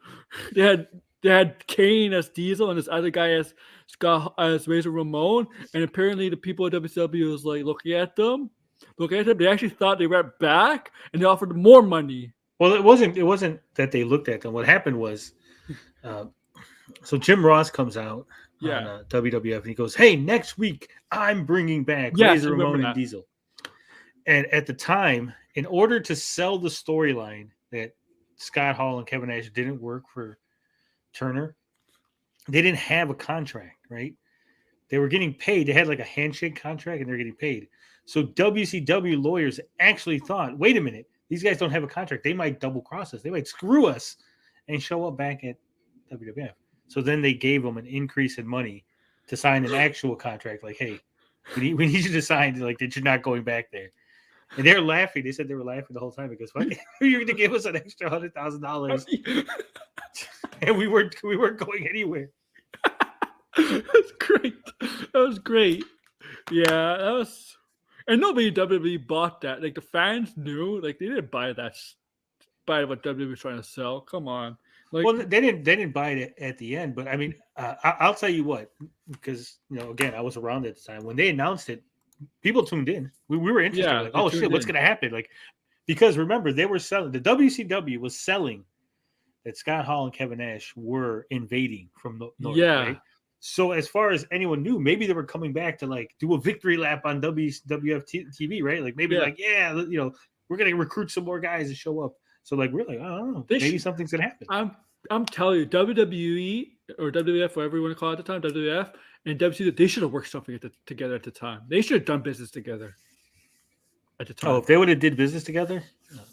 they had Kane as Diesel and this other guy as Scott as Razor Ramon, and apparently the people at WCW was like looking at them. They actually thought they went back, and they offered more money. Well, it wasn't that they looked at them. What happened was, so Jim Ross comes out on WWF and he goes, "Hey, next week I'm bringing back Razor Ramon and Diesel." And at the time, in order to sell the storyline that Scott Hall and Kevin Nash didn't work for Turner, they didn't have a contract, right? They were getting paid. They had like a handshake contract and they're getting paid. So WCW lawyers actually thought, wait a minute, these guys don't have a contract. They might double cross us. They might screw us and show up back at WWF. So then they gave them an increase in money to sign an actual contract. Like, hey, we need you to sign like that you're not going back there. And they're laughing. They said they were laughing the whole time because you're going to give us an extra $100,000, and we weren't going anywhere. That's great. That was great. Yeah, that was. And nobody WWE bought that. Like the fans knew. Like they didn't buy that. Buy what WWE was trying to sell. Come on. Like, well, they didn't buy it at the end. But I mean, I'll tell you what, because again, I was around at the time when they announced it. People tuned in. We were interested. Like, oh shit, what's going to happen? Like, because remember, they were selling. The WCW was selling that Scott Hall and Kevin Nash were invading from the north. Right? So as far as anyone knew, maybe they were coming back to like do a victory lap on WWF TV, right? Like maybe we're going to recruit some more guys to show up. So like we're like, I don't know, maybe something's going to happen. I'm telling you, WWE or WWF, whatever you want to call it at the time, WWF and WCW, they should have worked something together at the time. They should have done business together at the time. Oh, if they would have did business together,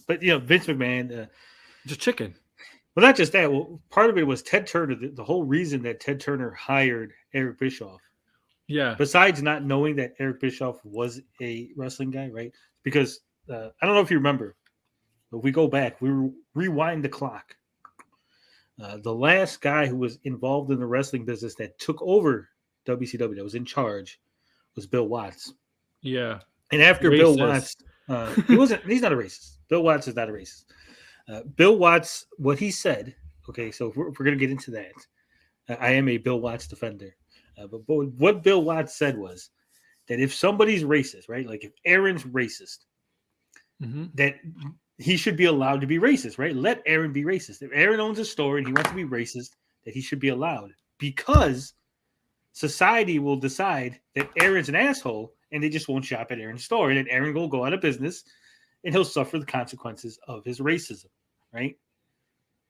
but Vince McMahon, just chicken. Well, not just that. Well, part of it was Ted Turner. The whole reason that Ted Turner hired Eric Bischoff. Yeah. Besides not knowing that Eric Bischoff was a wrestling guy, right? Because I don't know if you remember, but we go back, we rewind the clock. The last guy who was involved in the wrestling business that took over WCW, that was in charge, was Bill Watts. Yeah. And after Bill Watts, he's not a racist. Bill Watts is not a racist. Bill Watts, what he said, okay, so if we're going to get into that, I am a Bill Watts defender. But what Bill Watts said was that if somebody's racist, right, like if Aaron's racist, that he should be allowed to be racist, right? Let Aaron be racist. If Aaron owns a store and he wants to be racist, that he should be allowed because society will decide that Aaron's an asshole and they just won't shop at Aaron's store and then Aaron will go out of business and he'll suffer the consequences of his racism, right?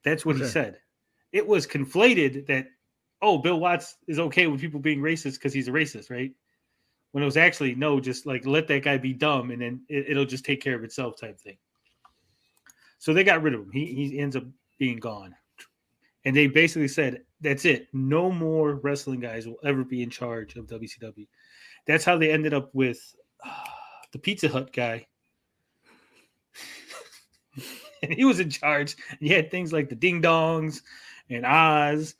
That's what he said. It was conflated that, Bill Watts is okay with people being racist because he's a racist, right? When it was actually, no, just like let that guy be dumb and then it'll just take care of itself type thing. So they got rid of him. He ends up being gone. And they basically said, that's it. No more wrestling guys will ever be in charge of WCW. That's how they ended up with the Pizza Hut guy. And he was in charge. You had things like the Ding Dongs and Oz.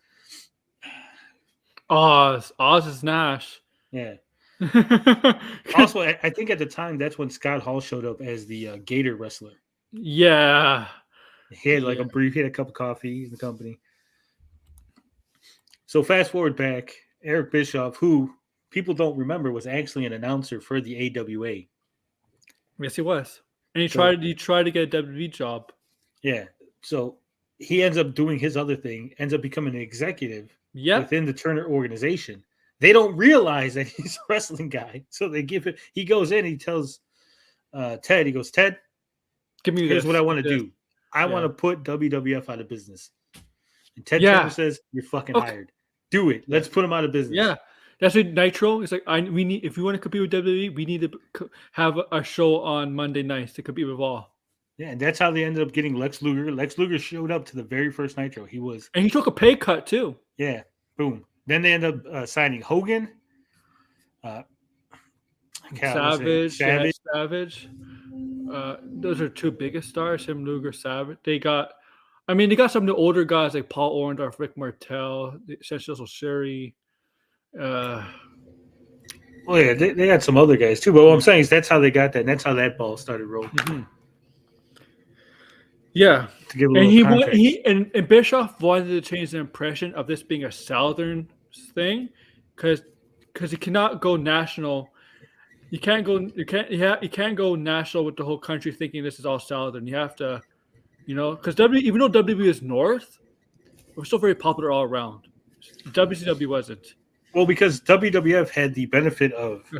Oz is Nash. Yeah. Also, I think at the time, that's when Scott Hall showed up as the Gator wrestler. Yeah. He had like he had a cup of coffee in the company. So fast forward back, Eric Bischoff, who people don't remember, was actually an announcer for the AWA. Yes, he was. And he tried to get a WWE job. Yeah. So he ends up doing his other thing, ends up becoming an executive within the Turner organization. They don't realize that he's a wrestling guy. So they give it, he goes in, he tells Ted, he goes, Ted, here's what I want to do. I want to put WWF out of business. And Ted Turner says, you're fucking hired. Do it. Let's put him out of business. Yeah. That's what Nitro is like. We need, if we want to compete with WWE, we need to have a show on Monday nights to compete with Raw. Yeah, and that's how they ended up getting Lex Luger. Lex Luger showed up to the very first Nitro. And he took a pay cut too. Yeah. Boom. Then they end up signing Hogan. Savage. Those are two biggest stars, him, Luger, Savage. They got some of the older guys like Paul Orndorff, Rick Martel, Cecil Sherry. They got some other guys too. But what I'm saying is that's how they got that. And that's how that ball started rolling. Mm-hmm. Yeah, To give a and little he want context. and Bischoff wanted to change the impression of this being a Southern thing, because you cannot go national. You can't go. You can't go national with the whole country thinking this is all Southern. You have to, because even though WWE is North, we're still very popular all around. WCW wasn't. Well, because WWF had the benefit of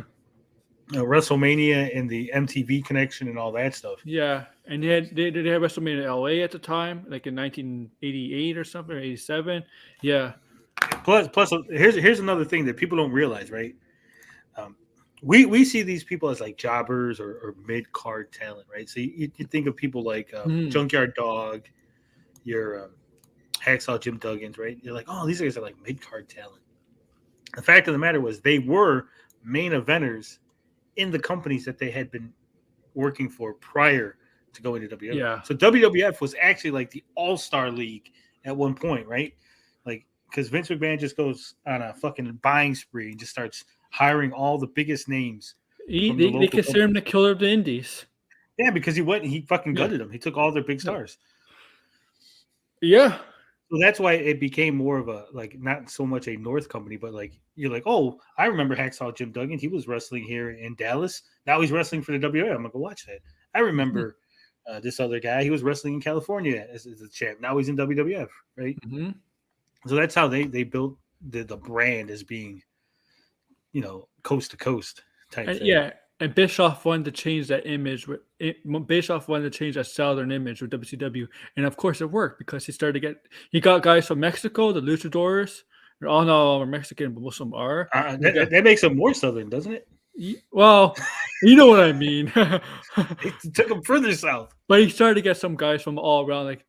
Yeah. WrestleMania and the MTV connection and all that stuff. Yeah, and they had WrestleMania in LA at the time, like in 1988 or something, or 87. Yeah. Plus, here's another thing that people don't realize, right? We see these people as like jobbers or mid card talent, right? So you think of people like Junkyard Dog, your Hacksaw Jim Duggins, right? You're like, oh, these guys are like mid card talent. The fact of the matter was they were main eventers in the companies that they had been working for prior to going to WWF. Yeah. So WWF was actually like the all-star league at one point, right? Like, because Vince McMahon just goes on a fucking buying spree and just starts hiring all the biggest names. They consider him the killer of the indies. Yeah, because he fucking gutted them. He took all their big stars. Yeah. So that's why it became more of a, like, not so much a North company, but like, you're like, oh, I remember Hacksaw Jim Duggan. He was wrestling here in Dallas. Now he's wrestling for the WWF. I'm going to go watch that. I remember this other guy. He was wrestling in California as a champ. Now he's in WWF, right? Mm-hmm. So that's how they built the brand as being, coast to coast type thing. Yeah, and Bischoff wanted to change that image. Bischoff wanted to change that Southern image with WCW, and of course it worked because he got guys from Mexico, the Luchadors. They're all not Mexican, but most of them are. That makes them more Southern, doesn't it? Well, you know what I mean. It took them further south. But he started to get some guys from all around. Like,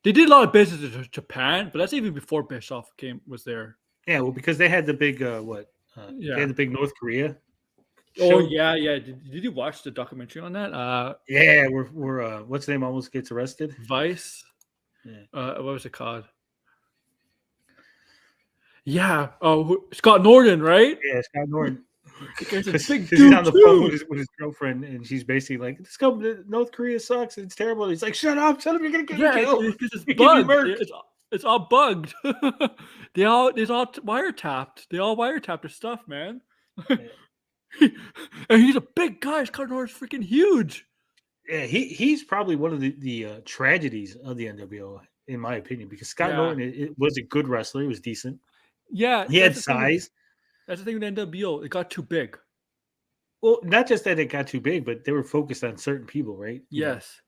they did a lot of business in Japan, but that's even before Bischoff was there. Yeah, well, because they had the big they had the big North Korea. Oh yeah. Did you watch the documentary on that? Yeah, we're what's the name almost gets arrested? Vice. Yeah. What was it called? Yeah. Oh, Scott Norton, right? Yeah, Scott Norton. He's a big He's dude on the too. phone with his girlfriend, and she's basically like, "This company, North Korea sucks. It's terrible." He's like, "Shut up! You're gonna get killed. It's You're gonna be bugged. murked." It's all bugged. It's all wiretapped. They all wiretapped their stuff, man. Yeah. And he's a big guy. Scott Norton's freaking huge. Yeah, he's probably one of the tragedies of the NWO, in my opinion, because Scott Norton it was a good wrestler. He was decent. Yeah, He had size. That's the thing with NWO. It got too big. Well, not just that it got too big, but they were focused on certain people, right? Yes.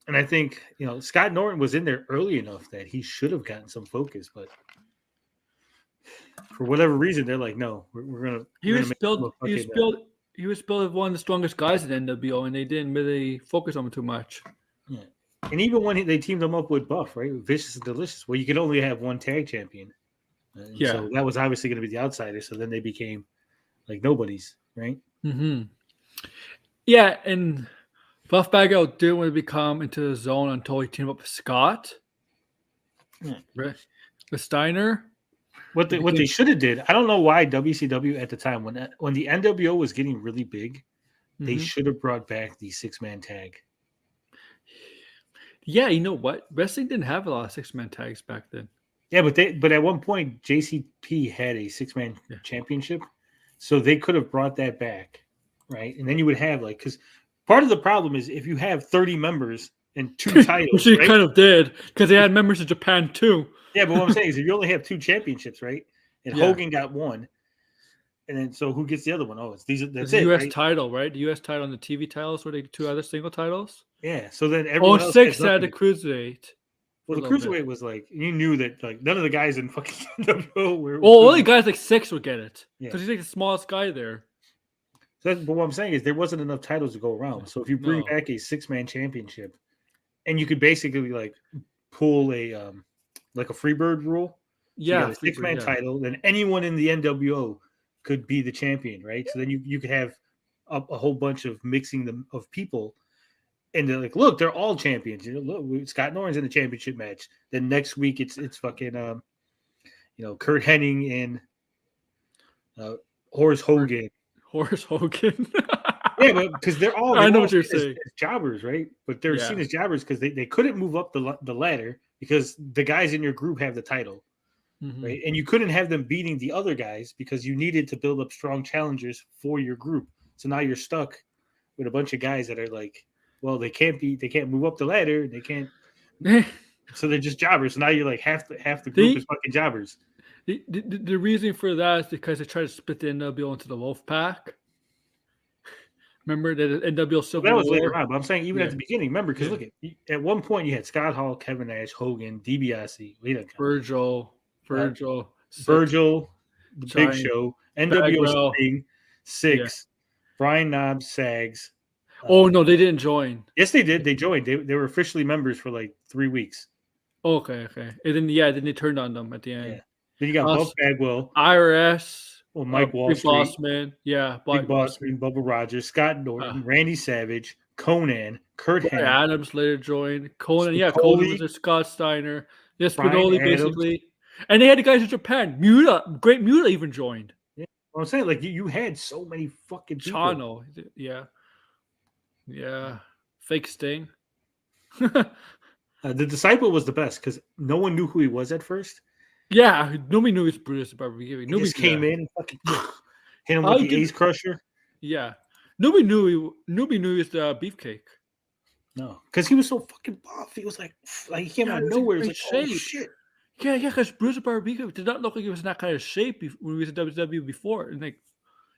And I think, Scott Norton was in there early enough that he should have gotten some focus, but for whatever reason, they're like, no, we're gonna. He was billed as one of the strongest guys in NWO, and they didn't really focus on him too much. Yeah. And even when they teamed him up with Buff, right? Vicious and Delicious, well, you could only have one tag champion. So that was obviously going to be the outsider. So then they became like nobodies, right? Mm-hmm. Yeah, and Buff Bagwell didn't want to become into the zone until he teamed up with Scott. Yeah. Right. With Steiner. What they should have did, I don't know why WCW at the time, when the NWO was getting really big, they should have brought back the 6-man tag. Yeah, you know what? Wrestling didn't have a lot of 6-man tags back then. Yeah, but at one point JCP had a 6-man championship, so they could have brought that back, right? And then you would have because part of the problem is if you have 30 members and 2 titles, which they kind of did because they had members in Japan too. Yeah, but what I'm saying is if you only have 2 championships, right? And Hogan got 1, and then so who gets the other one? Oh, that's the it. U.S. right? title, right? The U.S. title and the TV titles were the 2 other single titles. Yeah, so then everyone else 6 had the cruiserweight. Well, the cruiserweight was you knew that none of the guys in fucking NWO were. Well, only guys like 6 would get it because he's like the smallest guy there. But what I'm saying is there wasn't enough titles to go around. So if you bring back a 6-man championship, and you could basically pull a Freebird rule, so you got a 6-man title, then anyone in the NWO could be the champion, right? So then you could have a whole bunch of mixing of people. And they're like, look, they're all champions. Look, Scott Norton's in the championship match. Then next week it's fucking Kurt Hennig and Horace Hogan. Horace Hogan. Yeah, but because they're all I know all what you're seen saying. as jobbers, right? But they're Yeah. seen as jobbers because they couldn't move up the ladder because the guys in your group have the title, Mhm. right? And you couldn't have them beating the other guys because you needed to build up strong challengers for your group. So now you're stuck with a bunch of guys that are like, well, they can't move up the ladder, they can't, so they're just jobbers. So now you're like half the group is fucking jobbers. The reason for that is because they tried to split the NWO into the Wolf Pack. Remember the NWO Civil Well, that was War? later on, but I'm saying even Yeah. at the beginning, remember, because Yeah. look at one point you had Scott Hall, Kevin Nash, Hogan, DiBiase, Virgil, Virgil, the Big Giant, Show, NWO Bagwell. Sting, Six, Brian Knobs, Sags. Oh no, they didn't join. Yes, they did. They joined. They were officially members for like 3 weeks. Okay. And then then they turned on them at the end. Yeah. Then you got Buff Bagwell, IRS. Mike Wall Big Street, Bossman. Yeah, Big Bossman, Bubba Rogers, Scott Norton, Randy Savage, Conan, Kurt Hennig, Adams later joined. Conan, Spicoli, Conan was a Scott Steiner. Yes, Brian Spinoli Adams. basically. And they had the guys in Japan. Great Muta even joined. Yeah. Well, I'm saying, like, you had so many fucking people. Chano. Yeah. Fake Sting. The Disciple was the best because no one knew who he was at first. Yeah, nobody knew he was Brutus the Barber Beefcake. He just came in and fucking hit him with the Ace Crusher. Yeah. Nobody knew he was the Beefcake. No, because he was so fucking buff. He was like he came out of nowhere. It's like, shape. oh shit. Yeah, because Brutus the Barber Beefcake did not look like he was in that kind of shape when he was in WWE before. And like,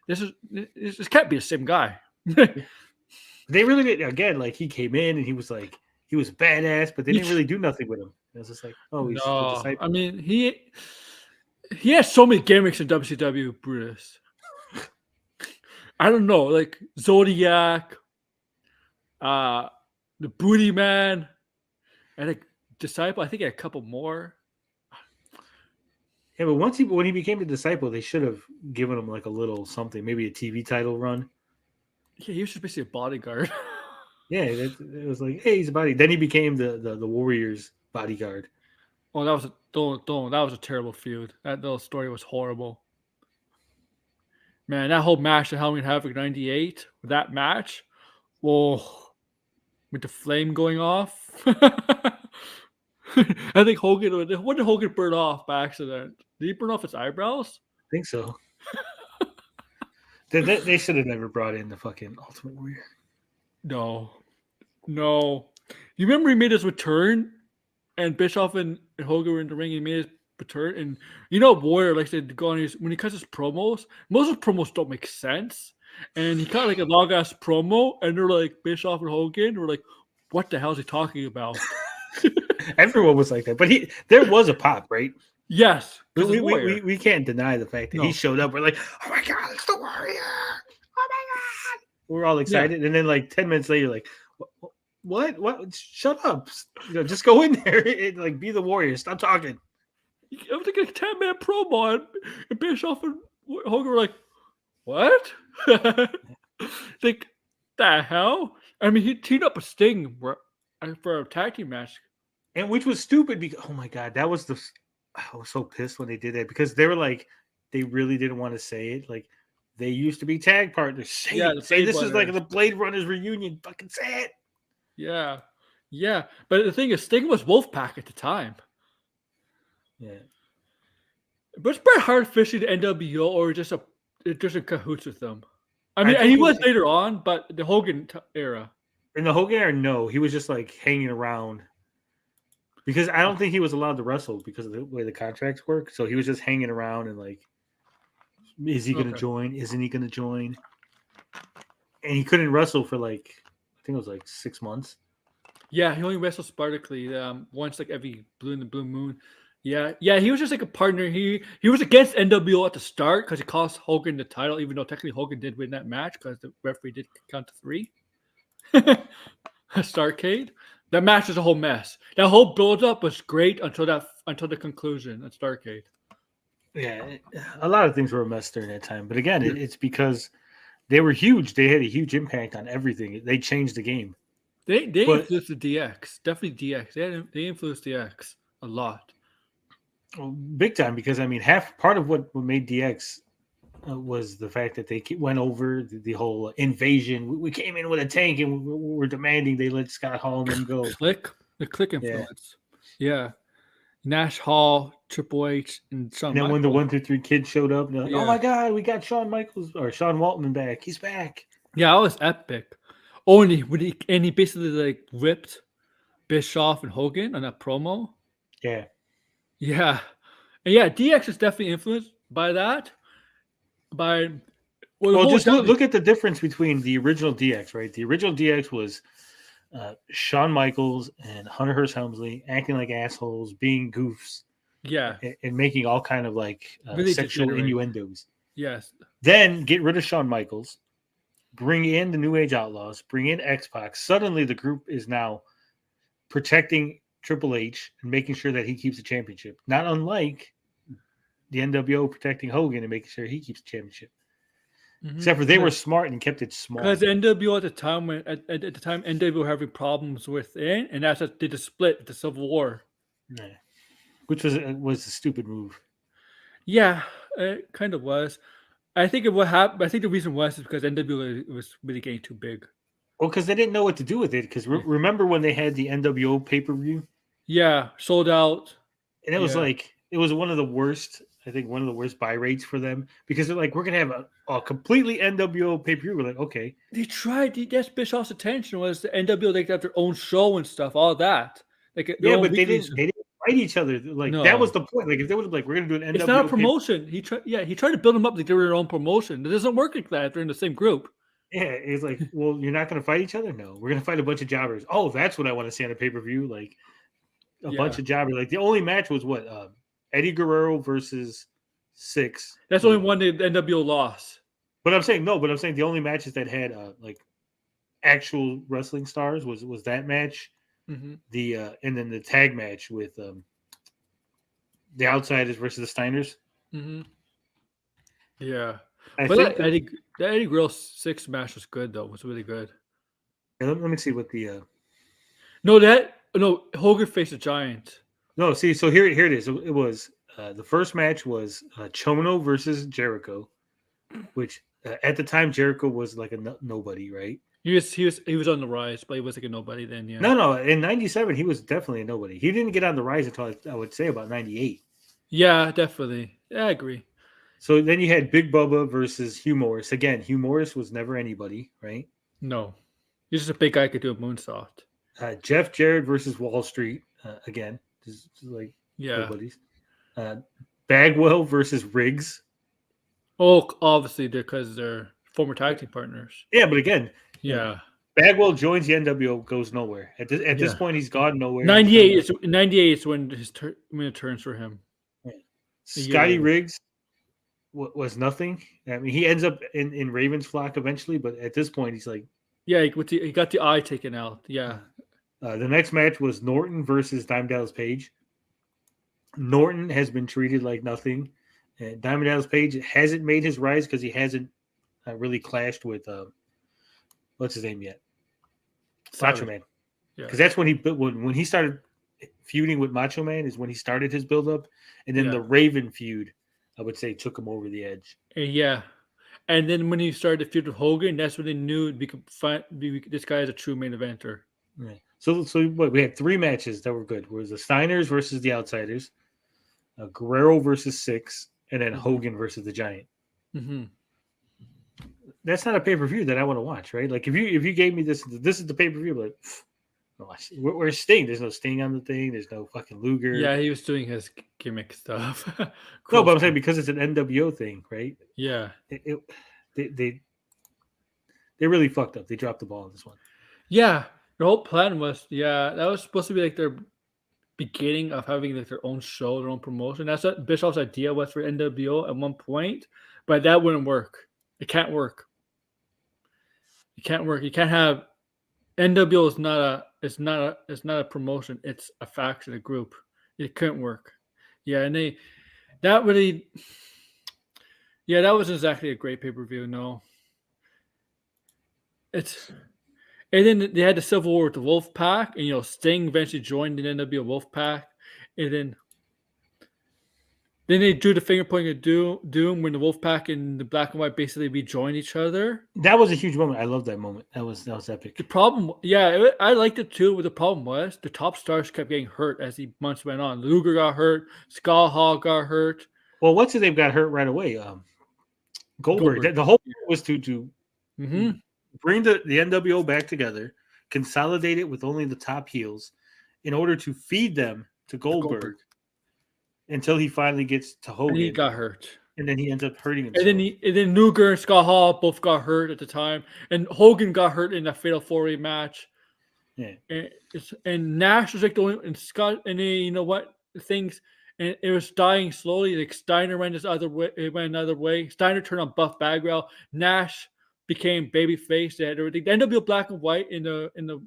this can't be the same guy. They really did. Again, like, he came in and he was badass, but they didn't really do nothing with him. It was just like, oh, he's the Disciple. I mean, he has so many gimmicks in WCW, Brutus. I don't know, like Zodiac, the Booty Man, and like Disciple. I think he had a couple more. Yeah, but when he became the Disciple, they should have given him like a little something, maybe a TV title run. Yeah, he was just basically a bodyguard. Yeah, it was like, hey, he's a body. Then he became the Warriors bodyguard. Oh, that was a terrible feud. That little story was horrible. Man, that whole match at Halloween Havoc '98, that match, whoa, with the flame going off. I think Hogan. What did Hogan burn off by accident? Did he burn off his eyebrows? I think so. They should have never brought in the fucking Ultimate Warrior. No. You remember he made his return, and Bischoff and Hogan were in the ring. He made his return, and Warrior likes to go on when he cuts his promos. Most of his promos don't make sense, and he cut like a long ass promo, and they're like Bischoff and Hogan were like, "What the hell is he talking about?" Everyone was like that, but there was a pop, right? Yes, we can't deny the fact that he showed up. We're like, oh my god, it's the Warrior! Oh my god! We're all excited, and then like 10 minutes later, like, what? Shut up! Just go in there and like be the Warrior. Stop talking. I was like a 10-minute promo, and Bischoff and Hogan were like, "What?" Like, the hell? I mean, he teamed up a Sting for a tag team match, and which was stupid because oh my god, that was I was so pissed when they did that because they were like, they really didn't want to say it. Like, they used to be tag partners. Say this is like the Blade Runners reunion. Fucking say it. Yeah. But the thing is, Sting was Wolfpack at the time. Yeah. But it's Bret Hart officially the NWO or just in cahoots with them? I mean, he was later on, but the Hogan era. In the Hogan era, no. He was just like hanging around. Because I don't think he was allowed to wrestle because of the way the contracts work. So he was just hanging around and like, is he going to join? Isn't he going to join? And he couldn't wrestle for like, I think it was like 6 months. Yeah, he only wrestled sporadically once like every blue moon. Yeah, he was just like a partner. He was against NWO at the start because it cost Hogan the title, even though technically Hogan did win that match because the referee did count to 3. Starrcade. That match is a whole mess. That whole build-up was great until the conclusion at Starrcade. Yeah, a lot of things were a mess during that time. But again, it's because they were huge. They had a huge impact on everything. They changed the game. They influenced the DX. Definitely DX. They influenced DX a lot. Well, big time, because I mean, part of what made DX was the fact that they went over the whole invasion. We came in with a tank and we're demanding they let Scott Hall and them go. The click influence. Yeah. Nash Hall, Triple H, and Shawn And then when the 1 through 3 kids showed up, they're like, "Oh my God, we got Shawn Waltman back. He's back." Yeah, that was epic. Oh, and he basically like ripped Bischoff and Hogan on that promo. Yeah. Yeah. And yeah, DX is definitely influenced by that. Well, just look at the difference between the original DX, right? The original DX was Shawn Michaels and Hunter Hearst Helmsley acting like assholes, being goofs, and making all kind of like really sexual innuendos. Yes. Then get rid of Shawn Michaels, bring in the New Age Outlaws, bring in X-Pac. Suddenly, the group is now protecting Triple H and making sure that he keeps the championship. Not unlike the NWO protecting Hogan and making sure he keeps the championship. Mm-hmm. Except for they were smart and kept it small. Because NWO at the time, NWO were having problems within, and that's what did the split, the Civil War. Yeah. Which was a stupid move. Yeah, it kind of was. I think what happened. I think the reason was because NWO was really getting too big. Well, because they didn't know what to do with it. Because remember when they had the NWO pay-per-view? Yeah, sold out. And it was like it was one of the worst. I think one of the worst buy rates for them because they're like, we're gonna have a completely NWO pay-per-view. We're like, okay. They tried. That's Bischoff's attention was the NWO. They have their own show and stuff. All that. Like but they didn't fight each other. Like that was the point. Like if they would have like, we're gonna do an NWO. It's not a promotion. He tried to build them up like they were their own promotion. It doesn't work like that if they're in the same group. Yeah, it's like, well, you're not gonna fight each other. No, we're gonna fight a bunch of jobbers. Oh, that's what I want to see on a pay-per-view. Like a bunch of jobbers. Like the only match was what Eddie Guerrero versus Six. That's the only one the NWO lost. But I'm saying the only matches that had like actual wrestling stars was that match, and then the tag match with the Outsiders versus the Steiners. Mm-hmm. Yeah, but that Eddie Guerrero 6 match was good though. It was really good. Let me see what the. No, Hogan faced a Giant. No, see, so here it is. It was. The first match was Chono versus Jericho, which at the time Jericho was like a nobody, right? He was on the rise, but he was like a nobody then. Yeah. No, in '97 he was definitely a nobody. He didn't get on the rise until I would say about '98. Yeah, definitely. Yeah, I agree. So then you had Big Bubba versus Hugh Morris. Again, Hugh Morris was never anybody, right? No, he's just a big guy who could do a moonsault. Jeff Jarrett versus Wall Street. Again, just like nobodies. Bagwell versus Riggs. Oh, obviously, because they're former tag team partners. Yeah, but again, Bagwell joins the NWO, goes nowhere. At this point, he's gone nowhere. 98 is when it turns for him. Yeah. Scotty Riggs was nothing. I mean, he ends up in Raven's flock eventually, but at this point, he's like, he got the eye taken out. Yeah. The next match was Norton versus Diamond Dallas Page. Norton has been treated like nothing. Diamond Dallas Page hasn't made his rise because he hasn't really clashed with what's his name yet? Macho Man. Because that's when he started feuding with Macho Man is when he started his build-up. And then the Raven feud, I would say, took him over the edge. Yeah. And then when he started to feud with Hogan, that's when they knew this guy is a true main eventer. Right. So what, we had 3 matches that were good. It was the Steiners versus the Outsiders, Guerrero versus Six, and then Hogan versus the Giant. Mm-hmm. That's not a pay-per-view that I want to watch, right? Like if you gave me this is the pay-per-view, but where's Sting? There's no Sting on the thing. There's no fucking Luger. Yeah, he was doing his gimmick stuff. No, but I'm saying because it's an NWO thing, right? Yeah. They really fucked up. They dropped the ball on this one. Yeah. The whole plan was, that was supposed to be like their beginning of having like their own show, their own promotion. That's what Bischoff's idea was for NWO at one point, but that wouldn't work. It can't work. You can't have NWO is not a promotion. It's a faction, a group. It couldn't work. Yeah, and that wasn't exactly a great pay-per-view. No, and then they had the Civil War with the Wolf Pack, and Sting eventually joined the NWO Wolf Pack, and then Then they drew the finger pointing at Doom when the Wolfpack and the Black and White basically rejoined each other. That was a huge moment. I love that moment. That was epic. The problem, I liked it too. But the problem was the top stars kept getting hurt as the months went on. Luger got hurt. Scott Hall got hurt. Well, what's his name got hurt right away? Goldberg. The whole was to bring the NWO back together, consolidate it with only the top heels, in order to feed them to Goldberg. Until he finally gets to Hogan. And he got hurt. And then he ends up hurting himself. And then Luger and Scott Hall both got hurt at the time. And Hogan got hurt in that Fatal 4-Way match. Yeah. And Nash was like the only, and Scott, and then, you know what? Things, and it was dying slowly. Like Steiner went this other way. It went another way. Steiner turned on Buff Bagwell. Nash became babyface. They had everything. The NWO Black and White in the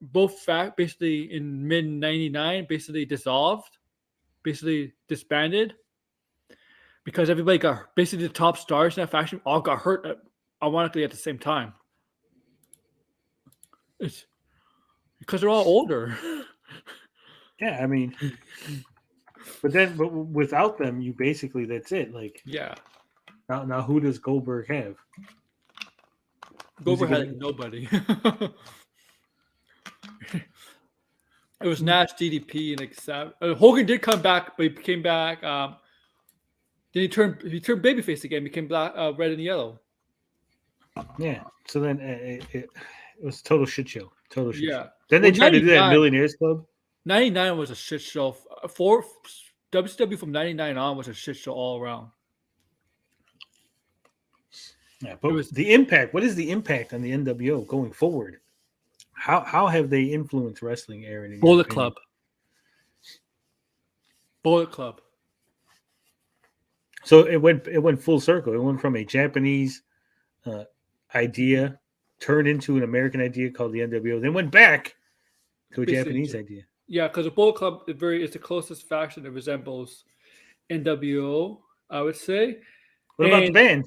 both fact basically in mid '99 basically dissolved. Basically disbanded because everybody got basically the top stars in that faction all got hurt ironically at the same time. It's because they're all older. Yeah, I mean, but without them, you basically that's it. Like, yeah. Now who does Goldberg have? Goldberg had nobody. It was Nash, DDP, and Hogan did come back, but he came back. Then he turned babyface again, became black, red and yellow. Yeah. So then it was a total shit show. Total shit show. Then they tried to do that Millionaires Club. 99 was a shit show. For WCW from 99 on was a shit show all around. Yeah, but the impact. What is the impact on the NWO going forward? How have they influenced wrestling, Aaron? Bullet Club. Bullet Club. So it went full circle. It went from a Japanese idea turned into an American idea called the NWO. Then went back to a Japanese idea. Yeah, because the Bullet Club is the closest faction that resembles NWO, I would say. What about the band?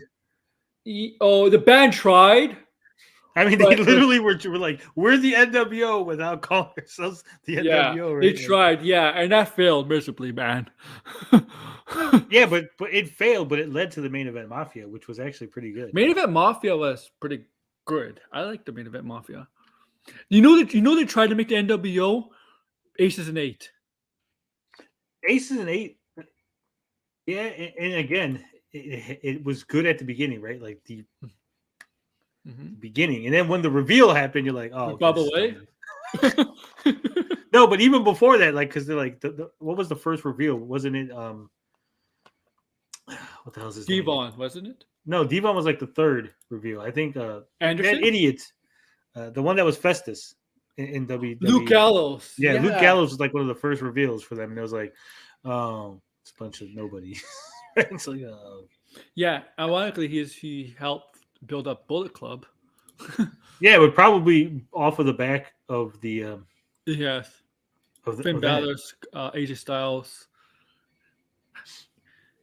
The band tried. I mean, they literally were like, we're the NWO without calling ourselves the NWO. Right? They tried, and that failed miserably, man. Yeah, but it failed, but it led to the Main Event Mafia, which was actually pretty good. Main Event Mafia was pretty good. I like the Main Event Mafia. You know they tried to make the NWO Aces and 8. Aces and 8. Yeah, and again, it was good at the beginning, right? Like the beginning, and then when the reveal happened, you're like, "Oh, by the way." No, but even before that, like, because they're like, what was the first reveal? Wasn't it? What the hell is his name? Devon, wasn't it? No, Devon was like the third reveal. I think. Anderson, that idiot, the one that was Festus in WWE. Luke Gallows. Yeah, Luke Gallows was like one of the first reveals for them, and it was like, oh, it's a bunch of nobody. It's like, yeah, ironically, he helped build up Bullet Club. Yeah, but probably off of the back of the yes, of Finn Balor's AJ Styles,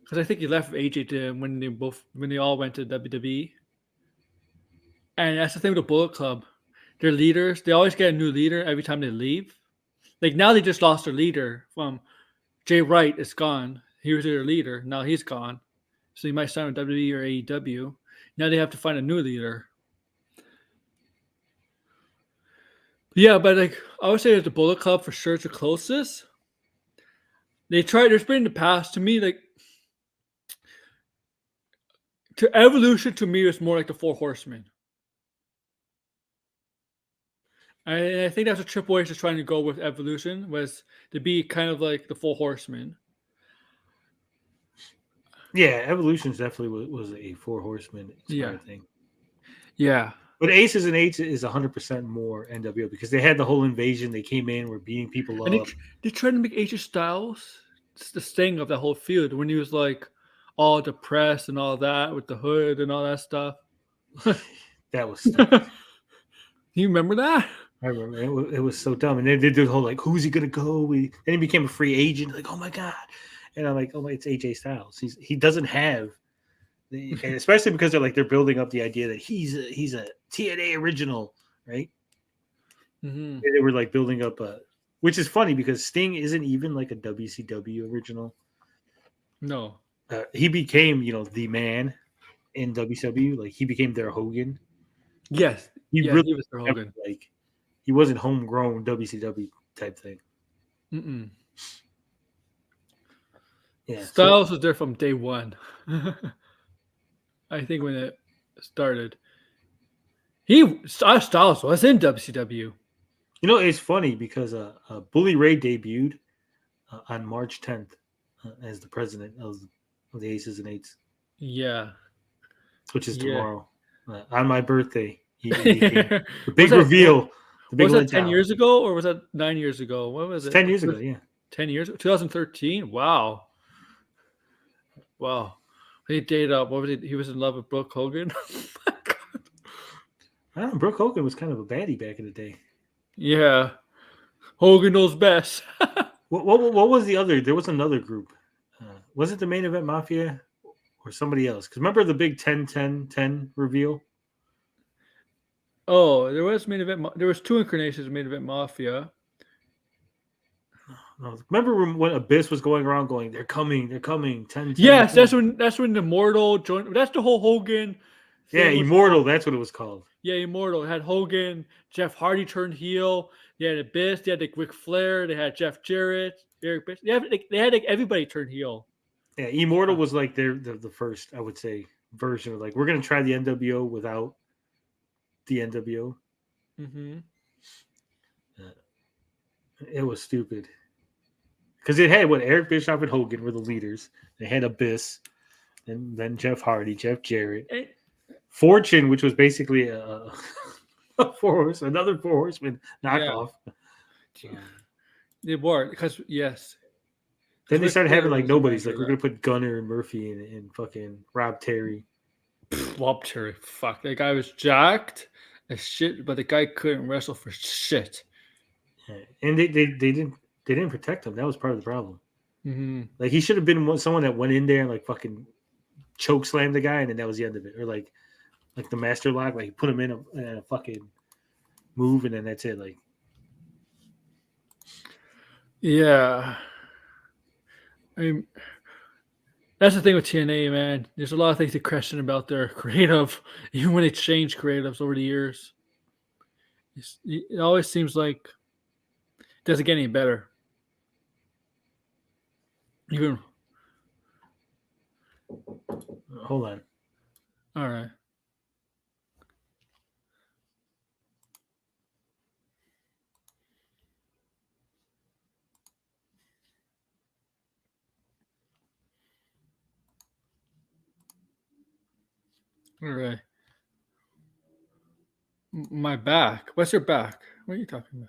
because I think he left AJ when they all went to WWE, and that's the thing with the Bullet Club. Their leaders, they always get a new leader every time they leave. Like now, they just lost their leader from Jay Wright. Is gone. He was their leader. Now he's gone. So he might sign with WWE or AEW. Now they have to find a new leader. Yeah, but like I would say, the Bullet Club for sure is the closest. They tried. There's been in the past to me like to Evolution. To me, it's more like the Four Horsemen. I think that's what Triple H is trying to go with Evolution, was to be kind of like the Four Horsemen. Yeah, Evolution definitely was a Four Horsemen thing. Yeah. But Aces and Eights is 100% more NWO because they had the whole invasion. They came in, were beating people up. They tried to make AJ Styles the sting of the whole feud when he was like all depressed and all that with the hood and all that stuff. That was stupid. You remember that? I remember. It was so dumb. And they did the whole like, who's he going to go? Then he became a free agent. Like, oh my God. And I'm like, oh, it's AJ Styles. He doesn't have, and especially because they're building up the idea that he's a TNA original, right? Mm-hmm. They were like building up which is funny because Sting isn't even like a WCW original. No. He became, the man in WCW. Like he became their Hogan. Yes. He Yeah, really he was for Hogan. like he wasn't homegrown WCW type thing. Mm-mm. Yeah. Styles was there from day one. I think when it started, Styles was in WCW. It's funny because Bully Ray debuted on March 10th as the president of the Aces and Eights, Yeah. which is Yeah. tomorrow. On my birthday, he became the big Was that- reveal, the big Was that 10 letdown. years ago or was that 9 years ago? What was It's it? 10 years ago, yeah. 10 years? 2013? Wow. Wow. He dated up. What was he? He was in love with Brooke Hogan. I don't know, Brooke Hogan was kind of a baddie back in the day. Yeah. Hogan knows best. What was the other? There was another group. Was it the Main Event Mafia or somebody else? Because remember the big 10-10-10 reveal? Oh, there was main event. There was two incarnations of main event Mafia. No, remember when Abyss was going around going, they're coming, 10-10. Yes, that's when Immortal joined. That's the whole Hogan. Yeah, thing was Immortal. called. That's what it was called. Yeah, Immortal. It had Hogan, Jeff Hardy turned heel. They had Abyss. They had like Ric Flair. They had Jeff Jarrett, Eric Bish. They had like everybody turn heel. Yeah, Immortal was like the first, I would say, version of like we're gonna try the NWO without the NWO. Mm-hmm. It was stupid because it had what Eric Bischoff and Hogan were the leaders. They had Abyss, and then Jeff Hardy, Jeff Jarrett, Fortune, which was basically a another four horseman knockoff. Yeah. They were because yes. Then they started having like nobodies. Like that. we're gonna put Gunner and Murphy and fucking Rob Terry. Rob Terry, fuck that guy was jacked as shit, but the guy couldn't wrestle for shit. Yeah. And they didn't protect him. That was part of the problem. Mm-hmm. Like he should have been someone that went in there and like fucking choke slammed the guy, and then that was the end of it. Or like the master lock, like put him in a fucking move, and then that's it. Like, yeah. I mean, that's the thing with TNA, man. There's a lot of things to question about their creative, even when they change creatives over the years. It always seems like it doesn't get any better. Even. Hold on. All right. All right. My back. What's your back? What are you talking about?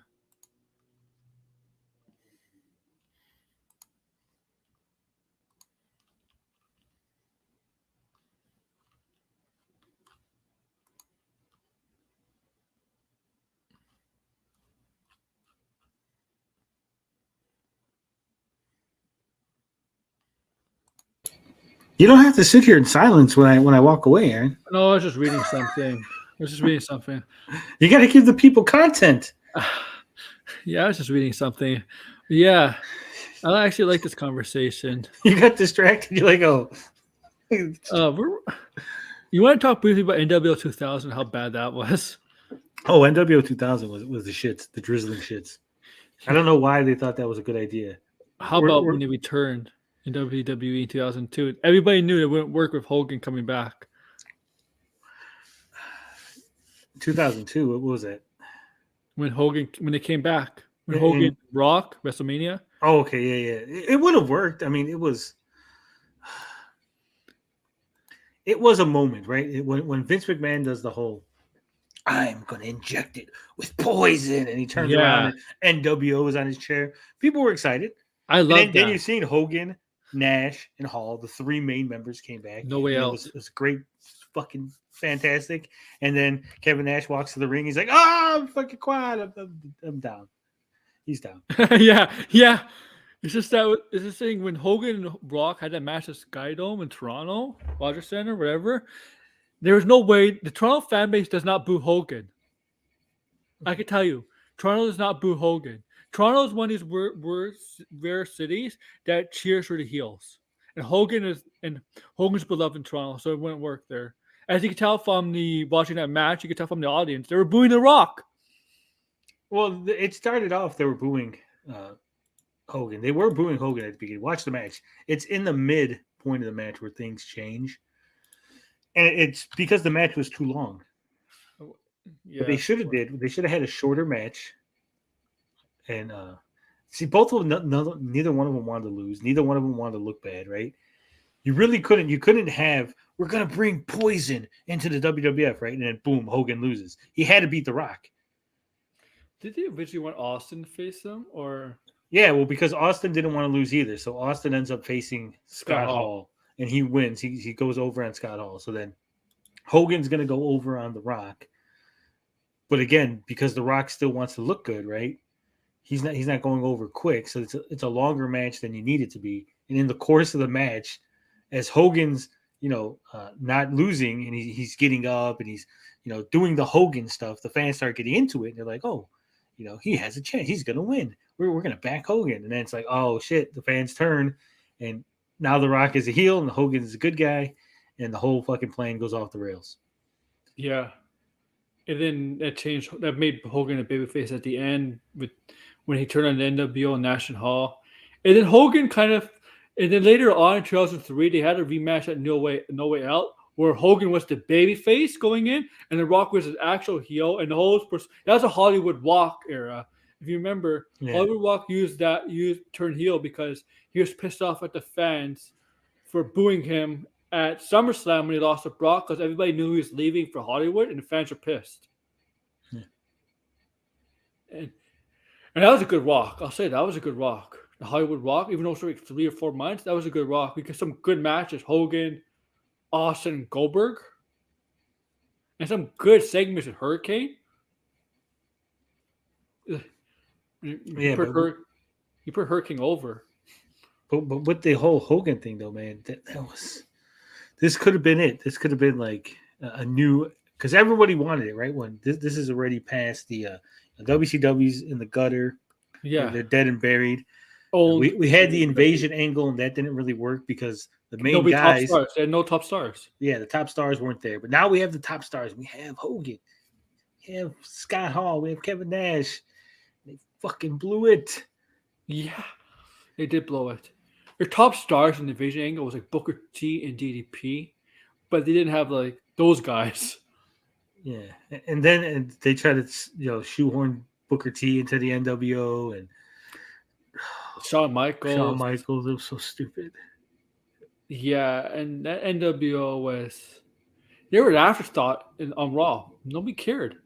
You don't have to sit here in silence when I walk away, Aaron. No, I was just reading something. You got to give the people content. Yeah, I was just reading something. Yeah, I actually like this conversation. You got distracted. You're like, oh. You want to talk briefly about NWO 2000, how bad that was? Oh, NWO 2000 was the shits, the drizzling shits. I don't know why they thought that was a good idea. How about when they returned in WWE in 2002? Everybody knew it wouldn't work with Hogan coming back. 2002, what was that? When they came back. When Hogan Rock, WrestleMania. Oh, okay, yeah. It would have worked. I mean, it was a moment, right? When Vince McMahon does the whole, I'm going to inject it with poison, and he turns around and NWO is on his chair. People were excited. I love that. Then you've seen Hogan, Nash, and Hall. The three main members came back. No way else. It was great, fucking fantastic. And then Kevin Nash walks to the ring. He's like, I'm fucking quiet. I'm down. He's down. yeah. It's just that it's this thing when Hogan and Rock had that match at Sky Dome in Toronto, Rogers Center, whatever. There was no way the Toronto fan base does not boo Hogan. I can tell you, Toronto does not boo Hogan. Toronto is one of these rare cities that cheers for the heels. and Hogan's beloved in Toronto, so it wouldn't work there. As you can tell from the watching that match, you can tell from the audience they were booing The Rock. Well, it started off they were booing Hogan. They were booing Hogan at the beginning. Watch the match. It's in the mid point of the match where things change, and it's because the match was too long. Yeah, What they should have had a shorter match. And see, both of them, neither one of them wanted to lose. Neither one of them wanted to look bad, right? You really couldn't. You couldn't have. We're gonna bring Poison into the WWF, right? And then boom, Hogan loses. He had to beat The Rock. Did they originally want Austin to face them, or? Yeah, well, because Austin didn't want to lose either, so Austin ends up facing Scott Hall, and he wins. He goes over on Scott Hall. So then Hogan's gonna go over on The Rock. But again, because The Rock still wants to look good, right? He's not going over quick, so it's a longer match than you need it to be. And in the course of the match, as Hogan's not losing and he's getting up and he's doing the Hogan stuff, the fans start getting into it and they're like, oh, he has a chance, he's gonna win. We're gonna back Hogan, and then it's like, oh shit, the fans turn, and now The Rock is a heel and Hogan is a good guy, and the whole fucking plan goes off the rails. Yeah, and then that made Hogan a babyface at the end when he turned on the NWO and National Hall. And then Hogan and then later on in 2003, they had a rematch at No Way Out, where Hogan was the babyface going in, and The Rock was his actual heel. And that was a Hollywood Walk era. If you remember, Hollywood Walk used turn heel because he was pissed off at the fans for booing him at SummerSlam when he lost to Brock, because everybody knew he was leaving for Hollywood, and the fans were pissed. And that was a good walk. I'll say that was a good walk. The Hollywood Walk, even though it was like 3 or 4 months, that was a good walk because some good matches. Hogan, Austin, Goldberg, and some good segments with Hurricane. You put Hurricane over. But with the whole Hogan thing, though, man, this could have been it. This could have been like a new, because everybody wanted it, right? When this is already past the WCW's in the gutter. Yeah, they're dead and buried. We had the invasion angle, and that didn't really work because the main guys. Top stars. They had no top stars. Yeah, the top stars weren't there. But now we have the top stars. We have Hogan. We have Scott Hall. We have Kevin Nash. They fucking blew it. Yeah, they did blow it. Your top stars in the invasion angle was like Booker T and DDP, but they didn't have like those guys. Yeah, and then they tried to shoehorn Booker T into the NWO and Shawn Michaels. It was so stupid. Yeah, and that NWO they were an afterthought on Raw. Nobody cared.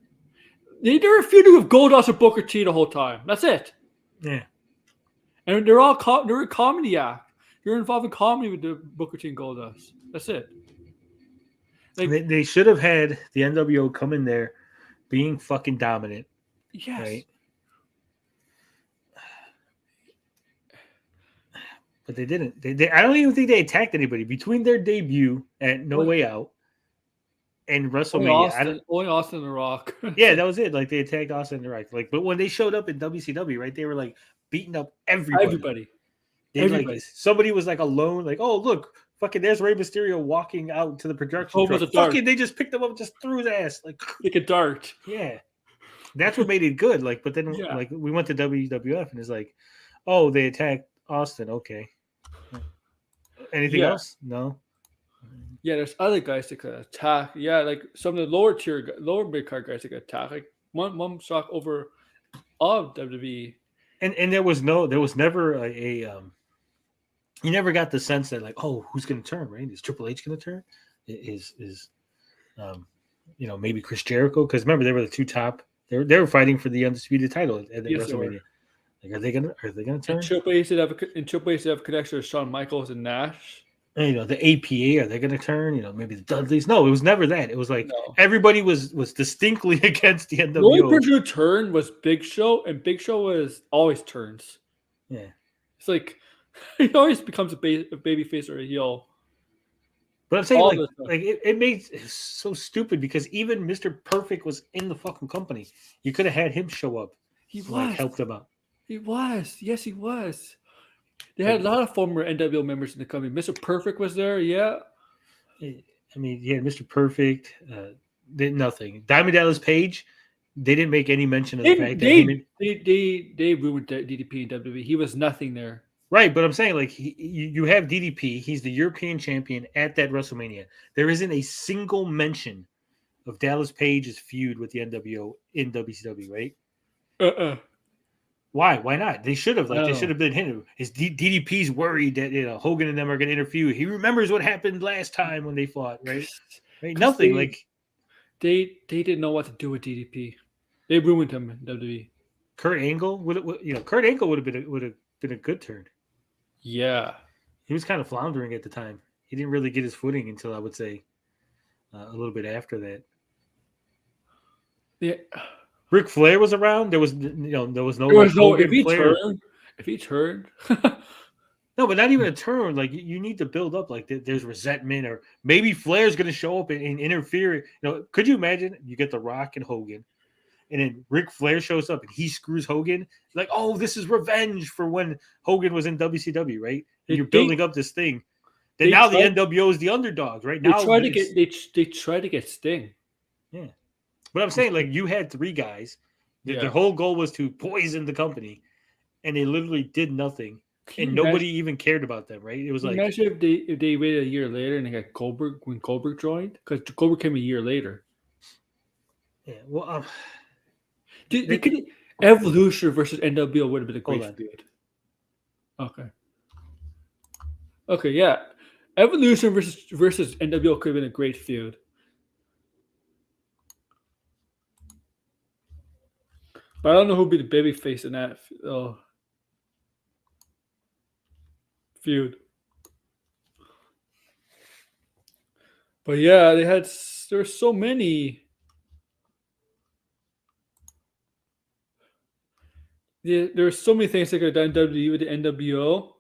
They were feuding with Goldust and Booker T the whole time. That's it. Yeah, and they're a comedy act. You're involved in comedy with the Booker T and Goldust. That's it. They should have had the NWO come in there being fucking dominant. Yes. Right? But they didn't. I don't even think they attacked anybody between their debut at No Way Out and WrestleMania. Only Austin and The Rock. Yeah, that was it. Like they attacked Austin and The Rock. Like, but when they showed up in WCW, right, they were like beating up everybody. Like somebody was like alone. Like, oh look, fucking there's Rey Mysterio walking out to the production truck. Fucking they just picked him up, and just threw his ass like a dart. Yeah, that's what made it good. Like, but then like we went to WWF and it's like, oh, they attacked Austin. Okay. Anything else? No. Yeah, there's other guys that could attack. Yeah, like some of the lower mid card guys that could attack. Like one shock over all of WWE. And there was never you never got the sense that like, oh, who's going to turn? Right? Is Triple H going to turn? Is maybe Chris Jericho? Because remember they were the two top. They were fighting for the undisputed title at WrestleMania. Like, are they gonna turn? And Triple H did have a connection with Shawn Michaels and Nash. And, the APA, are they gonna turn? Maybe the Dudleys. No, it was never that. It was like everybody was distinctly against the NWO. The only person who turned was Big Show, and Big Show always turns. Yeah, it's like he always becomes a baby face or a heel. But I'm saying it made it so stupid because even Mr. Perfect was in the fucking company. You could have had him show up. He was helped him out. He was. Yes, he was. They had a lot of former NWO members in the company. Mr. Perfect was there, yeah. I mean, yeah, Mr. Perfect, did nothing. Diamond Dallas Page, they didn't make any mention of the fact that him and, They ruined DDP and WWE. He was nothing there. right, but I'm saying like you have DDP, he's the European champion at that WrestleMania. There isn't a single mention of Dallas Page's feud with the NWO in WCW, right? Why? Why not? They should have. Like they should have been hinted. Is DDP's worried that Hogan and them are going to interfere? He remembers what happened last time when they fought, right? Right? Nothing. They didn't know what to do with DDP. They ruined him in WWE. Kurt Angle Kurt Angle would have been a good turn. Yeah, he was kind of floundering at the time. He didn't really get his footing until I would say a little bit after that. Yeah. Ric Flair was around. There was no if he turned. No, but not even a turn. Like you need to build up. Like there's resentment, or maybe Flair's going to show up and interfere. Could you imagine? You get The Rock and Hogan, and then Ric Flair shows up and he screws Hogan. Like, oh, this is revenge for when Hogan was in WCW, right? And you're building up this thing. Then now the NWO is the underdogs, right? Now they try to get Sting. Yeah. But I'm saying, like, you had three guys. Their whole goal was to poison the company, and they literally did nothing, and nobody even cared about them, right? It was like, imagine if they waited a year later and they got Goldberg when Goldberg joined, because Goldberg came a year later. Yeah, well, Evolution versus NWO would have been a great feud. Okay, yeah, Evolution versus NWO could have been a great feud. But I don't know who'd be the babyface in that feud. But yeah, there's so many. Yeah, there's so many things they could have done in WWE with the NWO.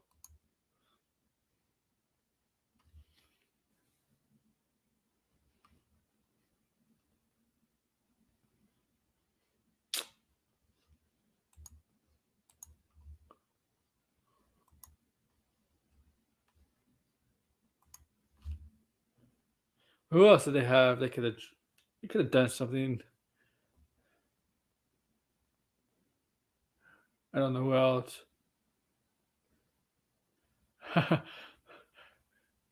Who else did they have? They could have done something. I don't know who else.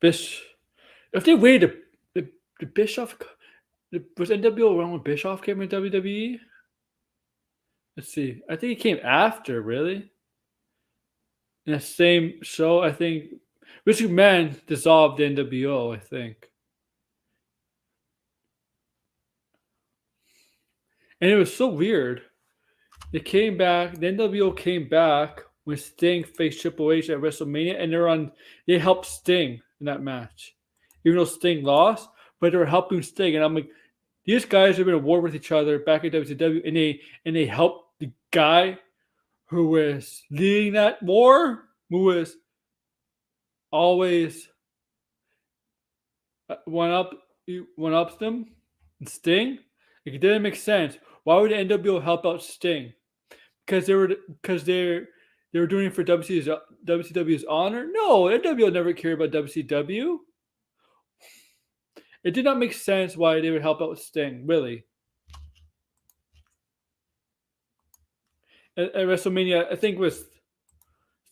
If they waited, the Bischoff was NWO around when Bischoff came in WWE. Let's see. I think he came after, really. In the same show, I think Vince McMahon dissolved the NWO, I think. And it was so weird. They came back. The NWO came back when Sting faced Triple H at WrestleMania, and they helped Sting in that match, even though Sting lost. But they were helping Sting, and I'm like, these guys have been at war with each other back in WCW, and they helped the guy who was leading that war, who was always one ups them, and Sting. It didn't make sense. Why would the NWO help out Sting? Because they were doing it for WCW's honor? No, NWO never cared about WCW. It did not make sense why they would help out Sting, really. At WrestleMania, I think it was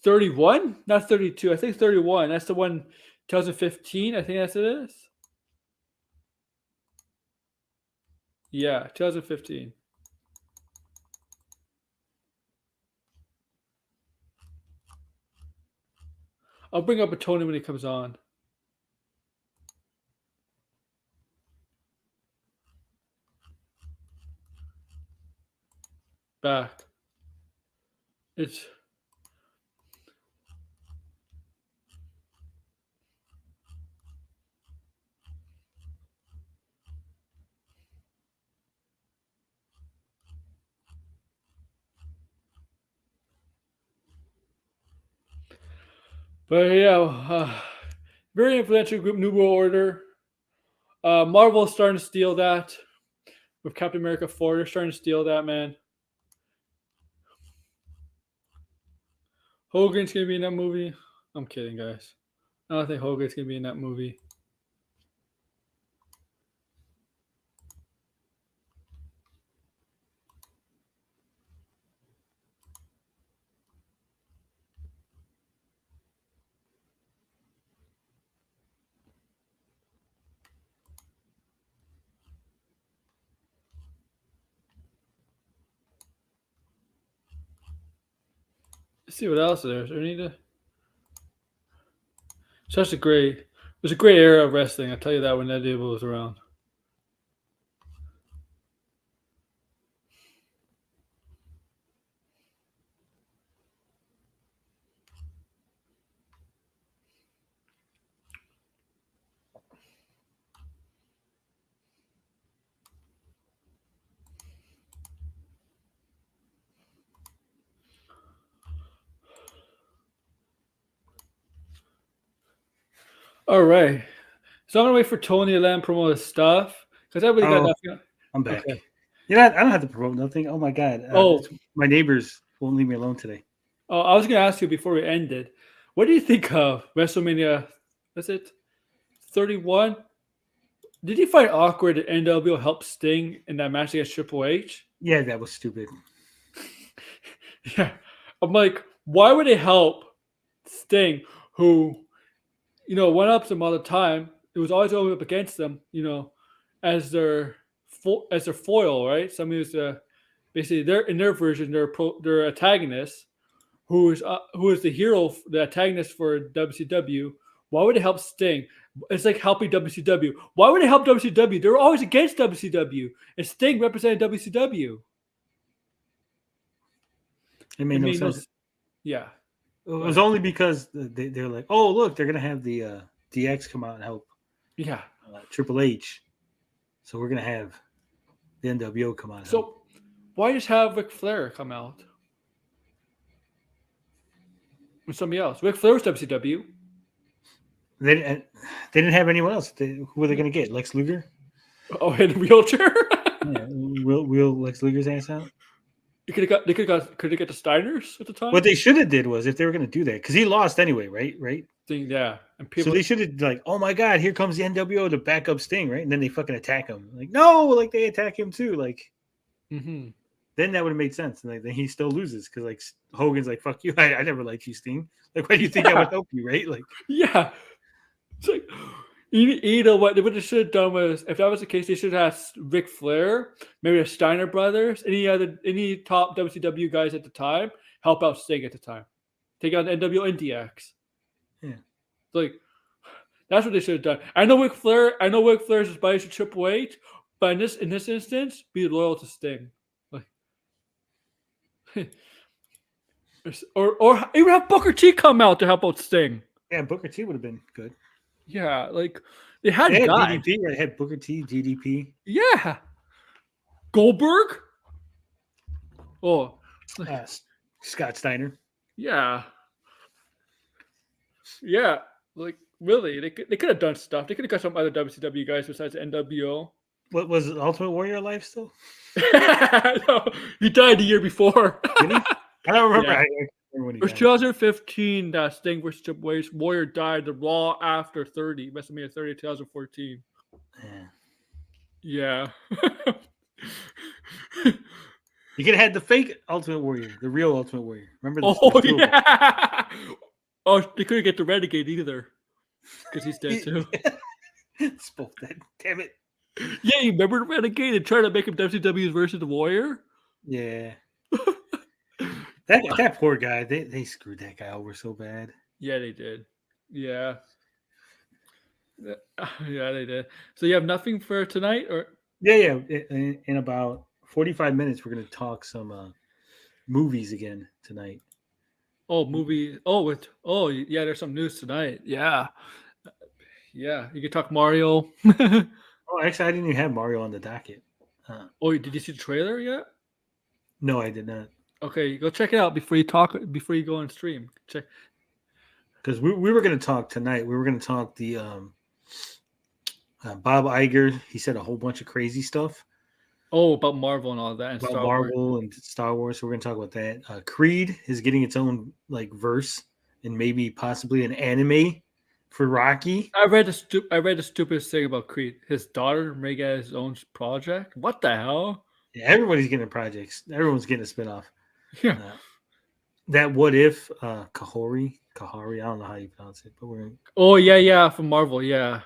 31, not 32. I think 31. That's the one, 2015. I think that's it is. Yeah, 2015. I'll bring up a Tony when he comes on. Back. It's But yeah, very influential group, New World Order. Marvel's starting to steal that with Captain America 4. They're starting to steal that, man. Hogan's gonna be in that movie. I'm kidding, guys. I don't think Hogan's gonna be in that movie. Let's see what else there is. It was a great era of wrestling. I'll tell you that when that deal was around. All right. So I'm gonna wait for Tony to let him promote his stuff because everybody got nothing. I'm back. Okay. You know, I don't have to promote nothing. Oh my god. My neighbors won't leave me alone today. Oh, I was gonna ask you before we ended. What do you think of WrestleMania? Was it 31? Did you find awkward that NWO helped Sting in that match against Triple H? Yeah, that was stupid. Yeah. I'm like, why would they help Sting, who, went up to them all the time? It was always going up against them, as their foil, right? Somebody who's basically in their version, their antagonist, who is the hero, the antagonist for WCW. Why would it help Sting? It's like helping WCW. Why would it help WCW? They were always against WCW, and Sting represented WCW. It made no sense. Yeah. It was only because they're like, oh, look, they're going to have the DX come out and help Triple H. So we're going to have the NWO come out. So why just have Ric Flair come out? With somebody else. Ric Flair was WCW. They didn't have anyone else. Who were they going to get? Lex Luger? Oh, in a wheelchair? Yeah, wheel Lex Luger's ass out? Could they get the Steiners at the time? What they should have did was, if they were going to do that, because he lost anyway, right? Yeah. And so they should have like, oh my god, here comes the NWO to back up Sting, right? And then they fucking attack him. Like, no, like they attack him too. Like, then that would have made sense. And then he still loses because like Hogan's like, fuck you, I never liked you, Sting. Like, why do you think I would help you, right? Like, yeah. It's like, what they should have done was, if that was the case, they should have asked Ric Flair, maybe the Steiner brothers, any top WCW guys at the time, help out Sting at the time. Take out the NWO and DX. Yeah. Like, that's what they should have done. I know Ric Flair's is biased to Triple H, but in this instance, be loyal to Sting. Like, or even have Booker T come out to help out Sting. Yeah, Booker T would have been good. Yeah, like they had DDP. Right? Had Booker T, DDP. Yeah, Goldberg. Oh, Scott Steiner. Yeah. Like really, they could have done stuff. They could have got some other WCW guys besides NWO. What was Ultimate Warrior alive still? No, he died the year before. Did he? I don't remember. Yeah. I remember when he It was 2015 that Sting versus Triple H. Warrior died the Raw after 30, WrestleMania 30, 2014. Yeah. You could have had the fake Ultimate Warrior, the real Ultimate Warrior. Remember this? Oh, yeah. Oh, they couldn't get the Renegade either. Because he's dead too. Spoke that. Damn it. Yeah, you remember the Renegade and trying to make him WCW's version of the Warrior? Yeah. That poor guy. They screwed that guy over so bad. Yeah, they did. Yeah. Yeah, they did. So you have nothing for tonight, or? Yeah. In about 45 minutes, we're gonna talk some movies again tonight. Oh, movie. Oh, yeah. There's some news tonight. Yeah. Yeah, you can talk Mario. Oh, actually, I didn't even have Mario on the docket. Oh, did you see the trailer yet? No, I did not. Okay, go check it out before you go on stream. Check. Because we were going to talk tonight. We were going to talk the Bob Iger. He said a whole bunch of crazy stuff. Oh, about Marvel and all that, and about Star Wars. Marvel and Star Wars. So we're gonna talk about that. Creed is getting its own like verse and maybe possibly an anime for Rocky. I read the stupidest thing about Creed. His daughter may get his own project. What the hell? Yeah, everybody's getting projects. Everyone's getting a spinoff. Yeah. That What If Kahori. I don't know how you pronounce it, but Oh yeah, from Marvel. Yeah.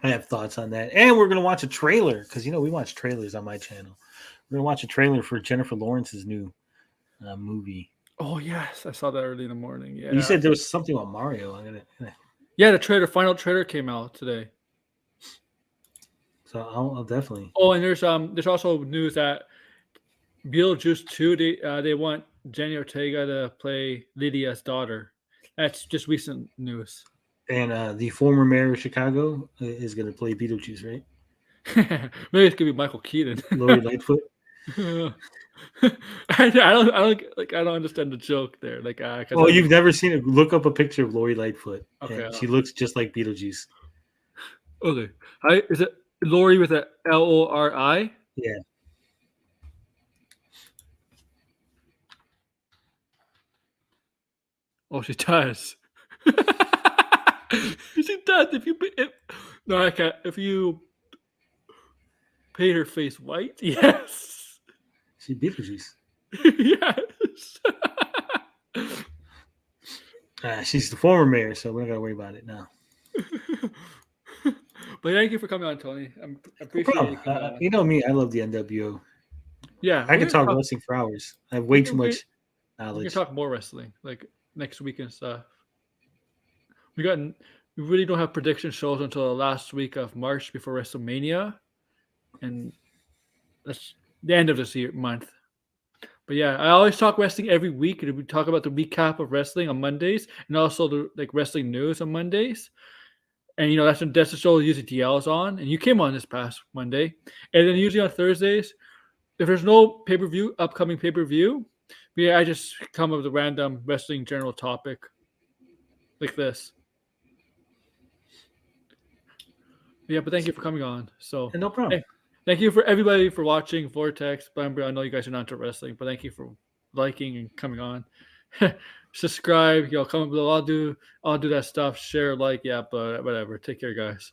I have thoughts on that. And we're gonna watch a trailer because we watch trailers on my channel. We're gonna watch a trailer for Jennifer Lawrence's new movie. Oh yes, I saw that early in the morning. Yeah. You said there was something about Mario. Yeah, the final trailer came out today. So I'll definitely. Oh, and there's also news that Beetlejuice 2, they want Jenny Ortega to play Lydia's daughter. That's just recent news. And the former mayor of Chicago is going to play Beetlejuice, right? Maybe it's gonna be Michael Keaton. Lori Lightfoot. I don't understand the joke there. Oh, you've never seen it? Look up a picture of Lori Lightfoot. Okay, She looks just like Beetlejuice. Okay, is it Lori with a Lori? Yeah. Oh, she does. She does. No, I can't. If you paint her face white, yes. She's Beetlejuice. Yes. She's the former mayor, so we're not gonna worry about it now. But thank you for coming on, Tony. I appreciate it. You know me, I love the NWO. Yeah, I can talk wrestling for hours. I have way too much knowledge. We can talk more wrestling, like next week and stuff. We really don't have prediction shows until the last week of March before WrestleMania, and that's the end of this month. But yeah, I always talk wrestling every week, and we talk about the recap of wrestling on Mondays, and also the wrestling news on Mondays. And that's the show usually DL is on, and you came on this past Monday, and then usually on Thursdays, if there's no upcoming pay-per-view, I just come up with a random wrestling general topic like this. Yeah, but thank you for coming on. So no problem. Hey, thank you for everybody for watching Vortex. But I know you guys are not into wrestling, but thank you for liking and coming on. Subscribe, comment below. I'll do that stuff. Share, but whatever. Take care, guys.